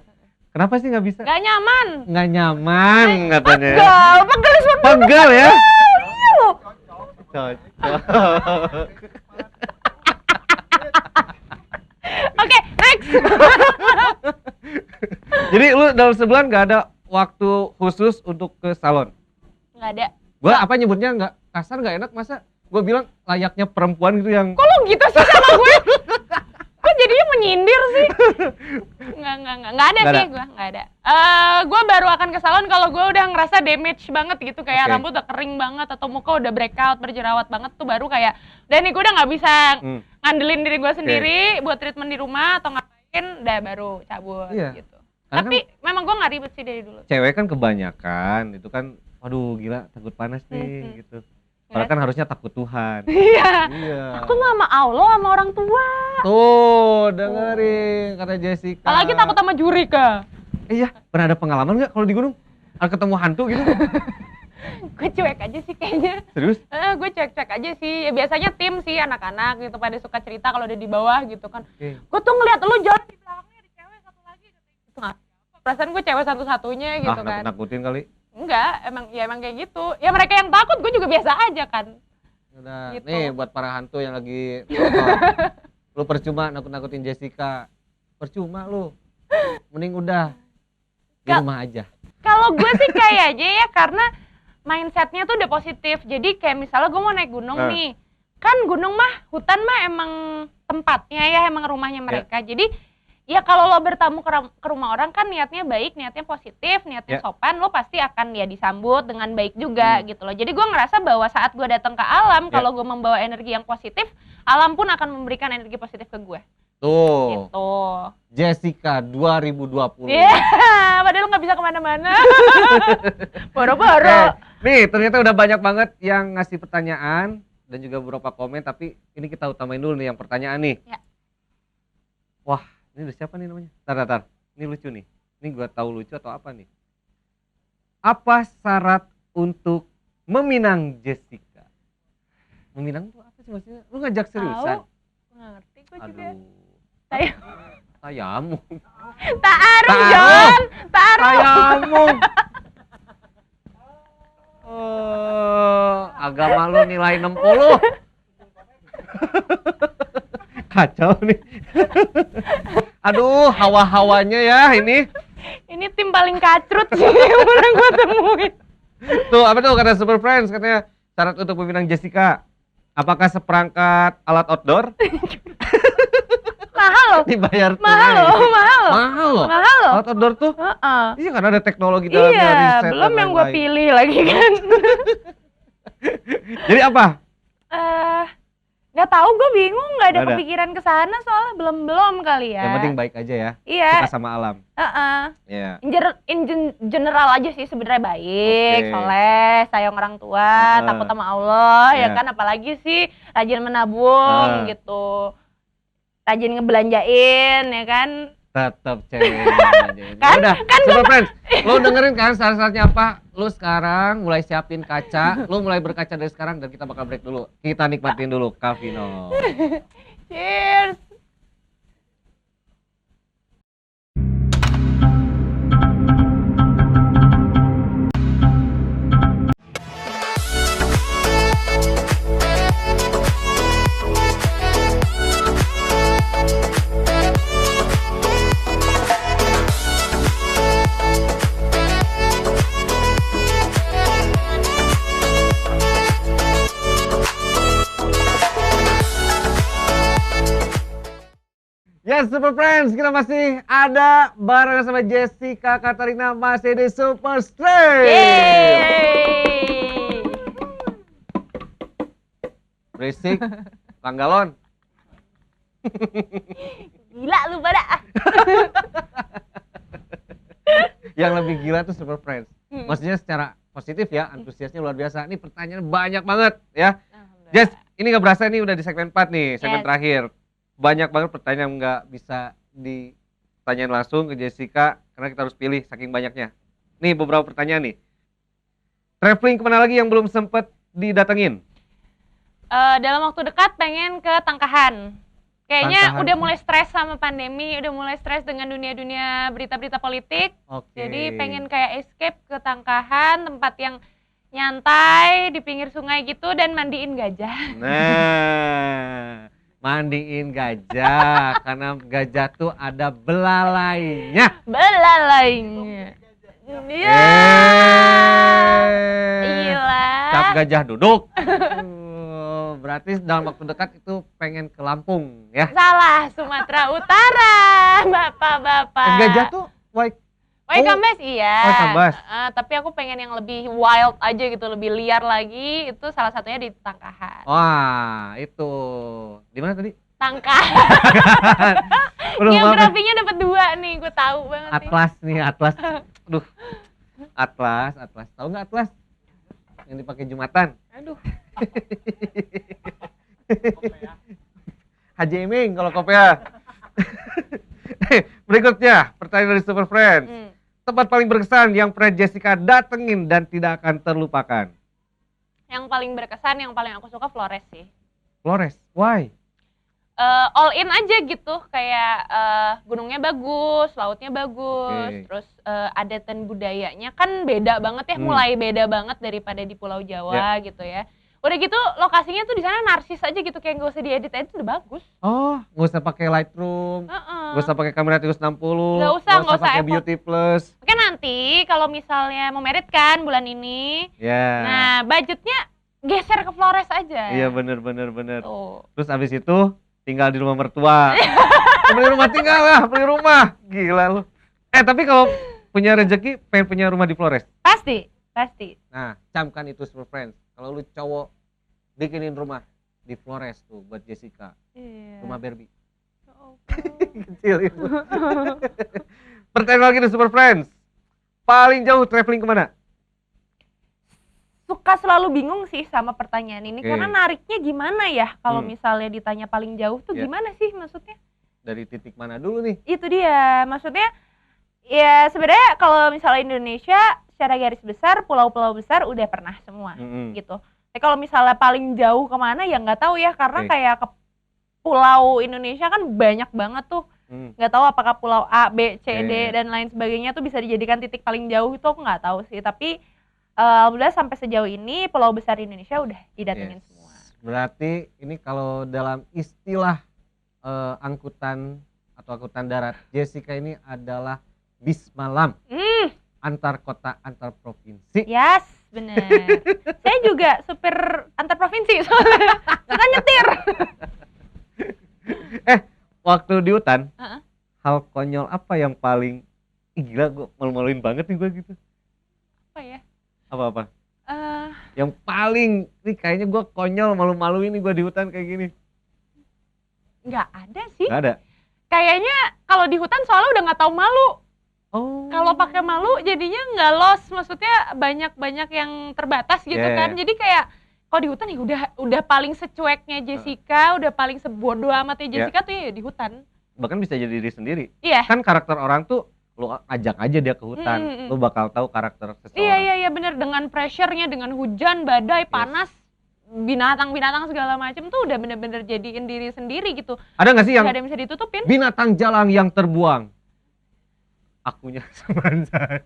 Kenapa sih nggak bisa? Nggak nyaman. Nggak nyaman katanya. ya. Pegel seperti Pegel ya. itu. Cocok. Oke, next. Jadi lu dalam sebulan nggak ada waktu khusus untuk ke salon? Nggak ada. Gua apa nyebutnya nggak kasar nggak enak masa? Gua bilang layaknya perempuan gitu yang Kok lo gitu sih sama gue? Kok jadinya menyindir sih? Nggak ada Nggak sih ada. gue, nggak ada. Gue baru akan ke salon kalau gue udah ngerasa damage banget gitu, kayak Oke. rambut udah kering banget atau muka udah breakout, berjerawat banget tuh baru kayak, udah nih gue udah nggak bisa ngandelin diri gue sendiri buat treatment di rumah atau ngapain, udah baru cabut Iya. gitu. Karena Tapi memang gue nggak ribet sih dari dulu. cewek kan kebanyakan itu kan, waduh gila takut panas nih gitu. Padahal kan harusnya takut Tuhan. Iya. Iya. Aku nggak sama Allah, sama orang tua. Tuh dengerin kata Jessica. Apalagi takut sama Jurika. Iya, pernah ada pengalaman nggak kalau di gunung? Ada ketemu hantu gitu? Gue cuek aja sih kayaknya. Serius? Gue cuek-cuek aja sih. Ya, biasanya tim sih anak-anak gitu pada suka cerita kalau udah di bawah gitu kan. Oke. Gue tuh ngeliat lu jalan di belakangnya ada cewek satu lagi gitu. Itu nggak. Perasaan gue cewek satu-satunya gitu kan. Nakut-nakutin kali. Enggak, emang kayak gitu. Ya mereka yang takut, gue juga biasa aja kan. Udah, Gitu. nih buat para hantu yang lagi nonton. Lu percuma nakut-nakutin Jessica. Percuma lu. Mending udah di Nggak. rumah aja. Kalau gue sih kayaknya ya karena mindsetnya tuh udah positif. Jadi kayak misalnya gue mau naik gunung nih. Kan gunung mah, hutan mah emang tempatnya ya, emang rumahnya mereka. Jadi ya kalau lo bertamu ke rumah orang kan niatnya baik, niatnya positif, niatnya sopan, lo pasti akan ya disambut dengan baik juga gitu loh. Jadi gue ngerasa bahwa saat gue datang ke alam, kalau gue membawa energi yang positif, alam pun akan memberikan energi positif ke gue. Tuh, Gitu. Jessica 2020. Iya, padahal nggak bisa kemana-mana. Boro-boro. Nih, ternyata udah banyak banget yang ngasih pertanyaan dan juga beberapa komen, tapi ini kita utamain dulu nih yang pertanyaan nih. Ya. Wah, ini udah siapa nih namanya? Tar. Ini lucu nih. Ini gua tahu lucu atau apa nih? Apa syarat untuk meminang Jessica? Meminang tuh apa sih maksudnya? Lu ngajak seriusan? Nggak ngerti gue juga. Aduh. Tayamum. Ta'aruf, John. Ta'aruf. Tayamum. Agama lu nilai 60. Kacau nih. Aduh, hawa-hawanya ya ini. Ini tim paling kacrut sih yang pernah gue temuin. Tuh, apa tuh kata Super Friends katanya syarat untuk meminang Jessica. Apakah seperangkat alat outdoor? Mahal loh. Dibayar tunai. Mahal loh. Mahal loh. Mahal loh. Alat outdoor tuh? Heeh. Iya kan ada teknologi dalamnya, Iya, riset belum dan yang gue lain-lain. pilih lagi kan. Jadi apa? Nggak tahu, gue bingung, nggak ada Nggak ada. kepikiran ke sana soalnya belum kali ya. Yang penting baik aja ya. Iya. Suka sama alam. Heeh. Iya. In general aja sih sebenarnya baik, Oke. soleh, sayang orang tua, takut sama Allah, ya Iya. kan, apalagi sih rajin menabung gitu, rajin ngebelanjain, ya kan. Tetap cewek. Kan- Udah, kan Super Friends, lu dengerin kan syarat-syaratnya apa? Lu sekarang mulai siapin kaca, lu mulai berkaca dari sekarang dan kita bakal break dulu. Kita nikmatin dulu Kavino. Cheers. Yes, Super Friends, kita masih ada bareng sama Jessica Katarina masih di Super Strength. Yeay. berisik, Langgalon. Gila lu pada. Yang lebih gila tuh Super Friends. Maksudnya secara positif ya, antusiasnya luar biasa. Ini pertanyaan banyak banget ya. Jess, ini nggak berasa ini udah di segmen 4 nih, segmen terakhir. Banyak banget pertanyaan yang nggak bisa ditanyain langsung ke Jessica karena kita harus pilih saking banyaknya. Nih beberapa pertanyaan nih. Traveling kemana lagi yang belum sempet didatengin? Dalam waktu dekat pengen ke Tangkahan. Kayaknya Tangkahan. udah mulai stres sama pandemi, udah mulai stres dengan dunia-dunia berita-berita politik. Oke. Jadi pengen kayak escape ke Tangkahan, tempat yang nyantai di pinggir sungai gitu dan mandiin gajah. Nah, mandiin gajah karena gajah tuh ada belalainya. Belalainya. Iya. Gila. Cap gajah duduk. Berarti dalam waktu dekat itu pengen ke Lampung ya. Salah, Sumatera Utara, bapak-bapak. Gajah tuh white. Waikambas iya. Waikambas. Tapi aku pengen yang lebih wild aja gitu, lebih liar lagi. Itu salah satunya di Tangkahan. Wah, itu. Di mana tadi? Tangkahan. Udah, maaf ya. Geografinya dapat 2 nih, gue tahu banget nih. Atlas. Aduh. Atlas. Tahu nggak Atlas? Yang dipakai Jumatan. Aduh. Haji Iming kalau kopea. Berikutnya, pertanyaan dari Super Friends. Tempat paling berkesan yang pernah Jessica datengin dan tidak akan terlupakan. Yang paling berkesan, yang paling aku suka Flores sih. Flores, why? All in aja gitu, kayak gunungnya bagus, lautnya bagus, terus adat dan budayanya kan beda banget ya, mulai beda banget daripada di Pulau Jawa gitu ya. Udah gitu lokasinya tuh di sana narsis aja gitu, kayak nggak usah diedit udah bagus. Oh, nggak usah pakai Lightroom, nggak usah pakai kamera 360, nggak usah pakai effort. Beauty Plus. Oke, nanti kalau misalnya mau merit kan bulan ini, nah budgetnya geser ke Flores aja. Iya bener. Tuh. Terus abis itu tinggal di rumah mertua. Beli rumah tinggal lah, beli rumah. Gila lu. Tapi kalau punya rezeki pengen punya rumah di Flores. Pasti. Nah, camkan itu Super Friends. Kalau lu cowok bikinin rumah di Flores tuh buat Jessica. Iya. Rumah Barbie. Kecil itu. Pertanyaan lagi nih Super Friends. Paling jauh traveling kemana? Suka selalu bingung sih sama pertanyaan ini karena nariknya gimana ya kalau misalnya ditanya paling jauh tuh gimana sih maksudnya? Dari titik mana dulu nih? Itu dia, maksudnya ya sebenarnya kalau misalnya Indonesia secara garis besar pulau-pulau besar udah pernah semua gitu. Tapi kalau misalnya paling jauh kemana ya nggak tahu ya karena kayak ke pulau Indonesia kan banyak banget tuh. Nggak tahu apakah pulau A, B, C, D dan lain sebagainya tuh bisa dijadikan titik paling jauh itu aku nggak tahu sih. Tapi alhamdulillah sampai sejauh ini pulau besar di Indonesia udah didatengin semua. Berarti ini kalau dalam istilah angkutan atau angkutan darat, Jessica ini adalah bis malam. Antar kota, antar provinsi. Yes, bener. Saya juga supir antar provinsi soalnya. Suka nyetir. Waktu di hutan, hal konyol apa yang paling gila, gue malu-maluin banget nih gue gitu. Apa ya? Apa? Yang paling, nih kayaknya gue konyol, malu-maluin nih gue di hutan kayak gini. Nggak ada sih. Nggak ada? Kayaknya kalau di hutan soalnya udah nggak tahu malu. Oh. Kalau pakai malu jadinya nggak lost, maksudnya banyak yang terbatas gitu kan. Jadi kayak kalau di hutan ya udah paling secueknya Jessica, udah paling sebodoh amatnya Jessica tuh ya di hutan. Bahkan bisa jadi diri sendiri. Iya. Kan karakter orang tuh lu ajak aja dia ke hutan, lu bakal tahu karakter seseorang. Iya bener, dengan pressure-nya, dengan hujan, badai, panas, binatang-binatang segala macam tuh udah bener-bener jadiin diri sendiri gitu. Ada nggak sih yang nggak ada yang bisa ditutupin? Binatang jalang yang terbuang? Akunya teman saya.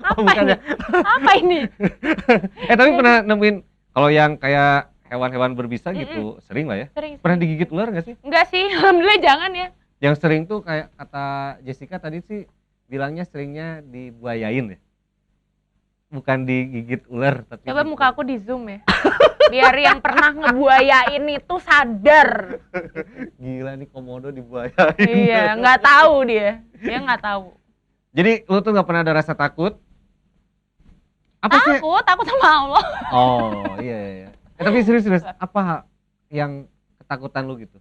Apa ini? Tapi pernah nemuin kalau yang kayak hewan-hewan berbisa gitu, sering lah ya? Sering. Pernah digigit ular nggak sih? Enggak sih, alhamdulillah jangan ya. Yang sering tuh kayak kata Jessica tadi sih bilangnya seringnya dibuayain ya? Bukan digigit ular tapi coba muka aku di zoom ya. Biar yang pernah ngebuayain itu sadar. Gila nih komodo dibuayain. Iya, nggak tahu dia nggak tahu. Jadi lu tuh nggak pernah ada rasa takut? Apa sih? Takut sama Allah. Oh iya. Tapi serius, apa yang ketakutan lu gitu?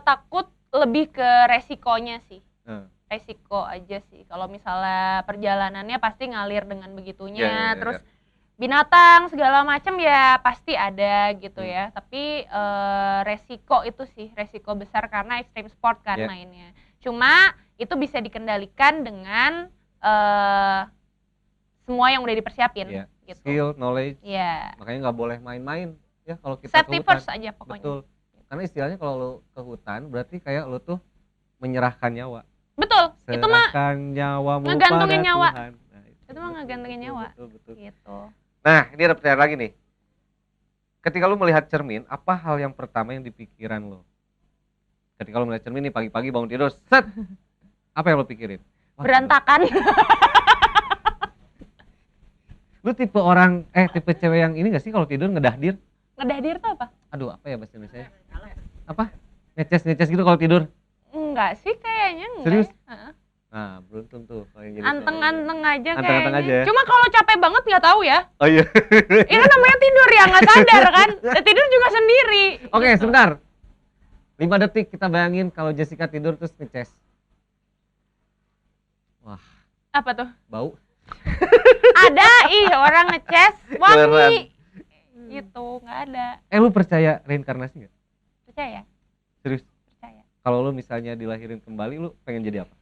Takut lebih ke resikonya sih. Hmm. Resiko aja sih. Kalau misalnya perjalanannya pasti ngalir dengan begitunya, terus binatang segala macam ya pasti ada gitu ya. Tapi resiko itu sih, resiko besar karena extreme sport kan mainnya. Cuma itu bisa dikendalikan dengan semua yang udah dipersiapin gitu. Skill, knowledge. Iya. Makanya nggak boleh main-main ya kalau kita Safety ke hutan. first aja pokoknya. Betul. Karena istilahnya kalau lu ke hutan berarti kayak lu tuh menyerahkan nyawa. Betul. Itu mah Serahkan nyawamu ngegantungin pada nyawa. Tuhan. Nah, itu mah ngegantungin nyawa. Betul. Gitu. Nah, ini ada pertanyaan lagi nih. Ketika lu melihat cermin, apa hal yang pertama yang dipikiran lu? Ketika lu melihat cermin nih pagi-pagi bangun tidur, set. Apa yang lu pikirin? Wah, Berantakan. lu tipe cewek yang ini gak sih kalau tidur ngedahdir? Ngedahdir tuh apa? Aduh, apa ya bahasa Indonesia? Apa? Ngeces gitu kalau tidur? Enggak sih kayaknya, enggak. Serius? Ya. Nah, beruntung tuh kalau yang jadi Anteng-anteng aja Anteng-anteng kayaknya. aja ya? Cuma kalau capek banget nggak tahu ya. Oh iya. Itu namanya tidur ya, nggak sadar kan. Tidur juga sendiri. Oke, gitu. sebentar. 5 detik kita bayangin kalau Jessica tidur terus ngeces. Wah, Apa tuh? bau. Ada, orang ngeces, wangi. Gitu, nggak ada. Lu percaya reinkarnasi nggak? Percaya? Serius? Percaya. Kalau lu misalnya dilahirin kembali, lu pengen jadi apa?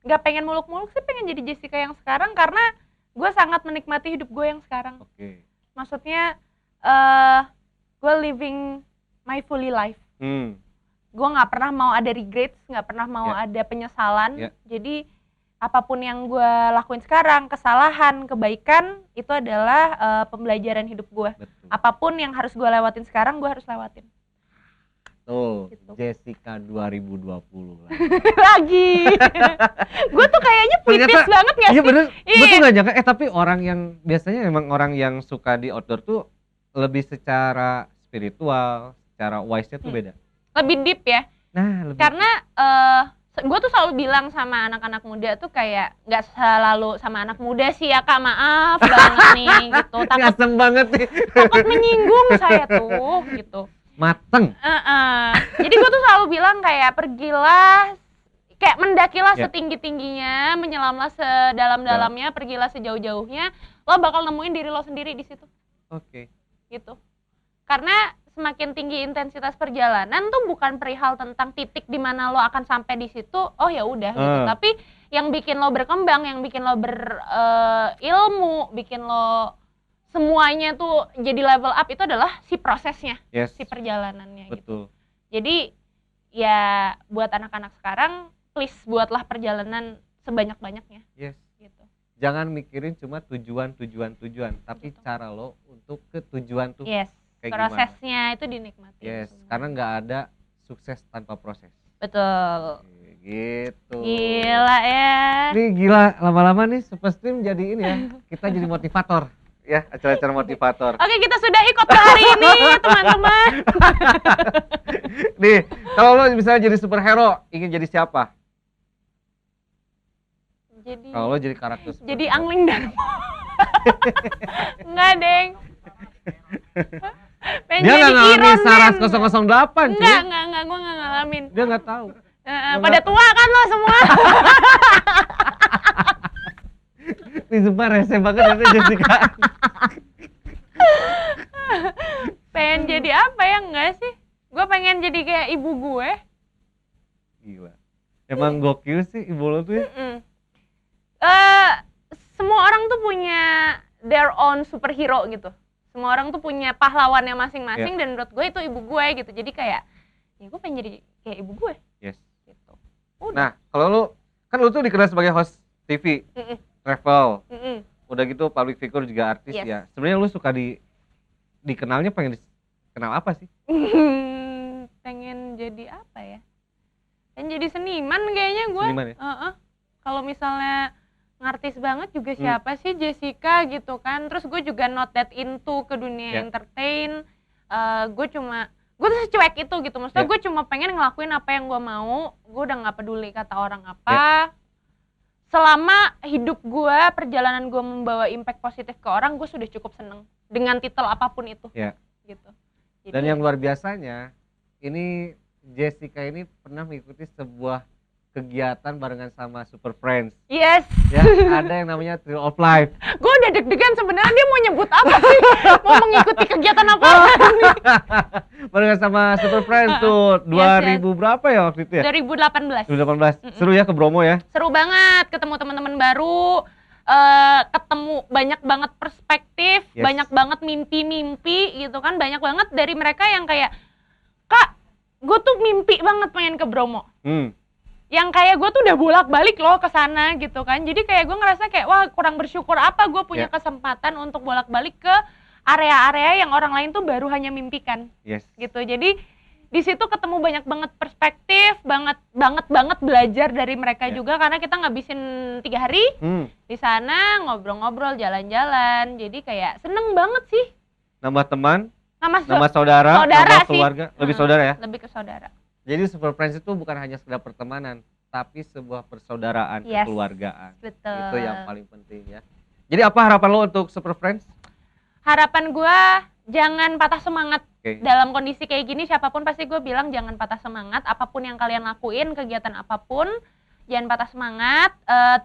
Nggak pengen muluk-muluk sih, pengen jadi Jessica yang sekarang karena gue sangat menikmati hidup gue yang sekarang. Oke. Maksudnya gue living my fully life. Gue nggak pernah mau ada regrets, nggak pernah mau ada penyesalan. Jadi apapun yang gue lakuin sekarang, kesalahan, kebaikan, itu adalah pembelajaran hidup gue. Betul. Apapun yang harus gue lewatin sekarang, gue harus lewatin. Tuh, Gitu. Jessica 2020 lah. Lagi. Gue tuh kayaknya puitis Ternyata- banget gak Iya sih? bener, gue Iya. tuh gak nyangka, tapi orang yang, biasanya emang orang yang suka di outdoor tuh lebih secara spiritual, secara wise-nya tuh beda. Lebih deep ya. Nah, lebih. Karena gue tuh selalu bilang sama anak-anak muda tuh kayak nggak selalu sama anak muda sih ya Kak, maaf banget nih gitu. Ngasem banget nih. Takut menyinggung saya tuh gitu. Mateng. Jadi gue tuh selalu bilang kayak pergilah, kayak mendakilah Ya. setinggi-tingginya, menyelamlah sedalam-dalamnya, pergilah sejauh-jauhnya, lo bakal nemuin diri lo sendiri di situ. Oke. Gitu. Karena semakin tinggi intensitas perjalanan tuh bukan perihal tentang titik di mana lo akan sampai di situ, oh ya udah gitu. Tapi yang bikin lo berkembang, yang bikin lo berilmu, bikin lo semuanya tuh jadi level up itu adalah si prosesnya, Yes. si perjalanannya gitu. Betul. Jadi ya buat anak-anak sekarang, please buatlah perjalanan sebanyak-banyaknya Yes. gitu. Jangan mikirin cuma tujuan, tapi Betul. cara lo untuk ke tujuan tuh Yes, kayak prosesnya itu dinikmati. gimana. Yes, semua. karena nggak ada sukses tanpa proses. Betul. Gitu. Gila ya. Nih gila, lama-lama nih Super Stream jadi ini ya, kita jadi motivator. Ya, acara-acara motivator. Oke, kita sudahi khotbah hari ini, teman-teman. Nih, kalau lo misalnya jadi superhero, ingin jadi siapa? Jadi Kalau lo jadi karakter jadi superhero. Angling Dharma. Enggak, Deng. Pengen Dia nggak jadi ngalamin Iron Saras Man. 008 cuy. Enggak, gue nggak ngalamin. Dia nggak tahu. Pada tua kan lo semua. Ini sumpah rese banget nanti Jessica. Pengen jadi apa ya? Enggak sih. Gue pengen jadi kayak ibu gue. Gila. Emang gokil sih ibu lo tuh ya. Semua orang tuh punya their own superhero gitu. Semua orang tuh punya pahlawannya masing-masing dan menurut gue itu ibu gue gitu. Jadi kayak ya gue pengen jadi kayak ibu gue. Yes. Gitu. Udah. Nah, kalau lo kan lo tuh dikenal sebagai host TV, travel, udah gitu public figure juga artis Yes. ya. Sebenarnya lo suka dikenalnya pengen dikenal apa sih? Pengen jadi apa ya? Pengen jadi seniman kayaknya gue. Seniman ya? Kalau misalnya ngartis banget juga siapa sih Jessica gitu kan. Terus gue juga not that into ke dunia entertain. Gue tuh secuek itu gitu. Maksudnya gue cuma pengen ngelakuin apa yang gue mau. Gue udah gak peduli kata orang apa. selama hidup gue, perjalanan gue membawa impact positif ke orang, gue sudah cukup seneng dengan titel apapun itu. Ya. Gitu. Dan yang luar biasanya, ini Jessica ini pernah mengikuti sebuah kegiatan barengan sama Super Friends. Yes. Ya, ada yang namanya Thrill of Life. Gue udah deg-degan sebenarnya dia mau nyebut apa sih? Mau mengikuti kegiatan apa? Barengan sama Super Friends tuh 2000 berapa ya waktu itu ya? 2018. 2018. Seru ya ke Bromo ya? Seru banget, ketemu teman-teman baru, ketemu banyak banget perspektif, Yes. banyak banget mimpi-mimpi gitu kan, banyak banget dari mereka yang kayak, Kak, gue tuh mimpi banget pengen ke Bromo. Yang kayak gue tuh udah bolak-balik loh ke sana gitu kan. Jadi kayak gue ngerasa kayak wah kurang bersyukur apa gue punya kesempatan untuk bolak-balik ke area-area yang orang lain tuh baru hanya mimpikan. Yes. Gitu. Jadi di situ ketemu banyak banget perspektif, banget belajar dari mereka juga karena kita ngabisin 3 hari di sana ngobrol-ngobrol, jalan-jalan. Jadi kayak seneng banget sih. Nambah teman, Nama saudara, nambah sih. keluarga, lebih saudara ya? Lebih ke saudara. Jadi Super Friends itu bukan hanya sekedar pertemanan, tapi sebuah persaudaraan, Yes. kekeluargaan. Betul. Itu yang paling penting ya. Jadi apa harapan lo untuk Super Friends? Harapan gue jangan patah semangat. Oke. Dalam kondisi kayak gini siapapun pasti gue bilang jangan patah semangat. Apapun yang kalian lakuin, kegiatan apapun, jangan patah semangat.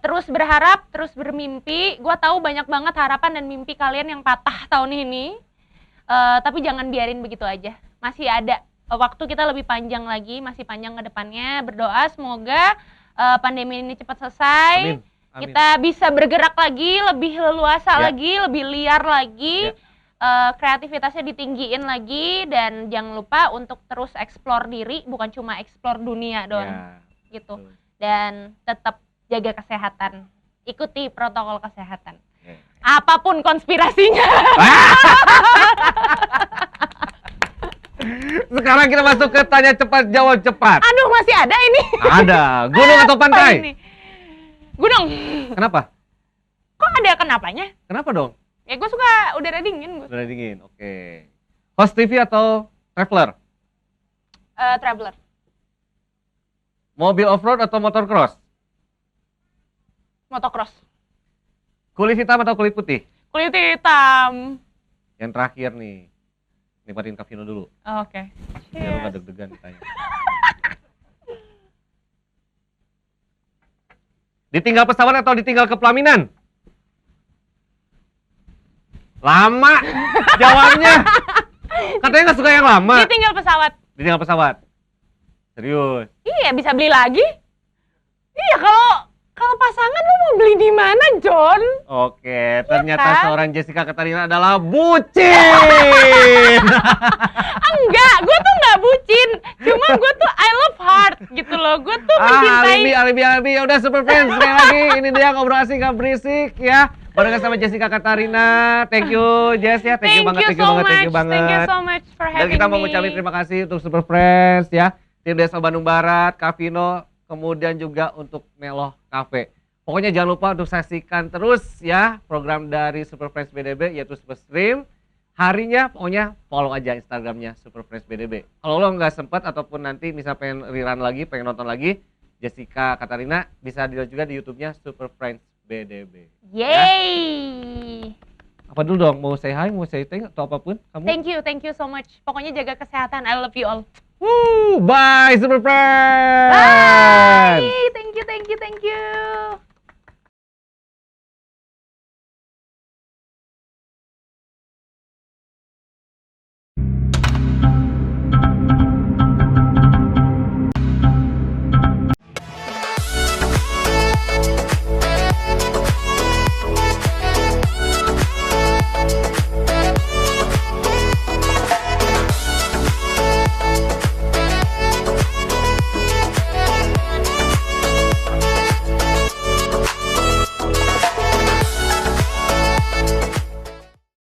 Terus berharap, terus bermimpi. Gue tahu banyak banget harapan dan mimpi kalian yang patah tahun ini. Tapi jangan biarin begitu aja. Masih ada waktu kita lebih panjang lagi, masih panjang ke depannya. Berdoa semoga pandemi ini cepat selesai. Amin. Amin. Kita bisa bergerak lagi, lebih leluasa Ya. lagi, lebih liar lagi. Ya. Kreativitasnya ditinggiin lagi dan jangan lupa untuk terus explore diri, bukan cuma explore dunia doang Ya, gitu. betul. Dan tetap jaga kesehatan, ikuti protokol kesehatan. Ya. Apapun konspirasinya. Sekarang kita masuk ke tanya cepat jawab cepat. Aduh, masih ada ini. Ada. Gunung atau Apa pantai? ini? Gunung. Kenapa? Kok ada kenapanya? Kenapa dong? Ya gue suka udara dingin. Udara dingin. Oke. Host TV atau traveler? Traveler. Mobil off-road atau motor cross? Motocross. Kulit hitam atau kulit putih? Kulit hitam. Yang terakhir nih. Nikmatin Kavino dulu. Oke. Biar lu gak deg-degan ditanya. Ditinggal pesawat atau ditinggal ke pelaminan? Lama jawabnya. Katanya nggak suka yang lama. Ditinggal pesawat. Ditinggal pesawat. Serius. Iya, bisa beli lagi. Iya, kalau pasangan lu mau beli di mana, John? Oke, ternyata kan? seorang Jessica Katarina adalah bucin. Enggak, gue tuh nggak bucin. Cuma gue tuh I love hard gitu loh. Gue tuh mencintai. alibi. Ya udah Super Friends sekali lagi. Ini dia ngobrol asik gak berisik ya. Barengan sama Jessica Katarina. Thank you Jess ya. Thank you banget. Thank you so much for Dan having kita mau me. mengucapkan terima kasih untuk Super Friends ya. Tim Desa Bandung Barat, Kavino, kemudian juga untuk Meloh Cafe. Pokoknya jangan lupa untuk saksikan terus ya program dari Super Friends BDB yaitu Super Stream. Harinya pokoknya follow aja Instagramnya Super Friends BDB. Kalau lo nggak sempat ataupun nanti misalnya pengen rerun lagi, pengen nonton lagi, Jessica Katarina bisa dilihat juga di YouTube-nya Super Friends BDB. Yeay. Apa dulu dong? Mau say hi, mau say thank atau apapun? Kamu? Thank you so much. Pokoknya jaga kesehatan. I love you all. Bye Super Friends. Bye. Thank you.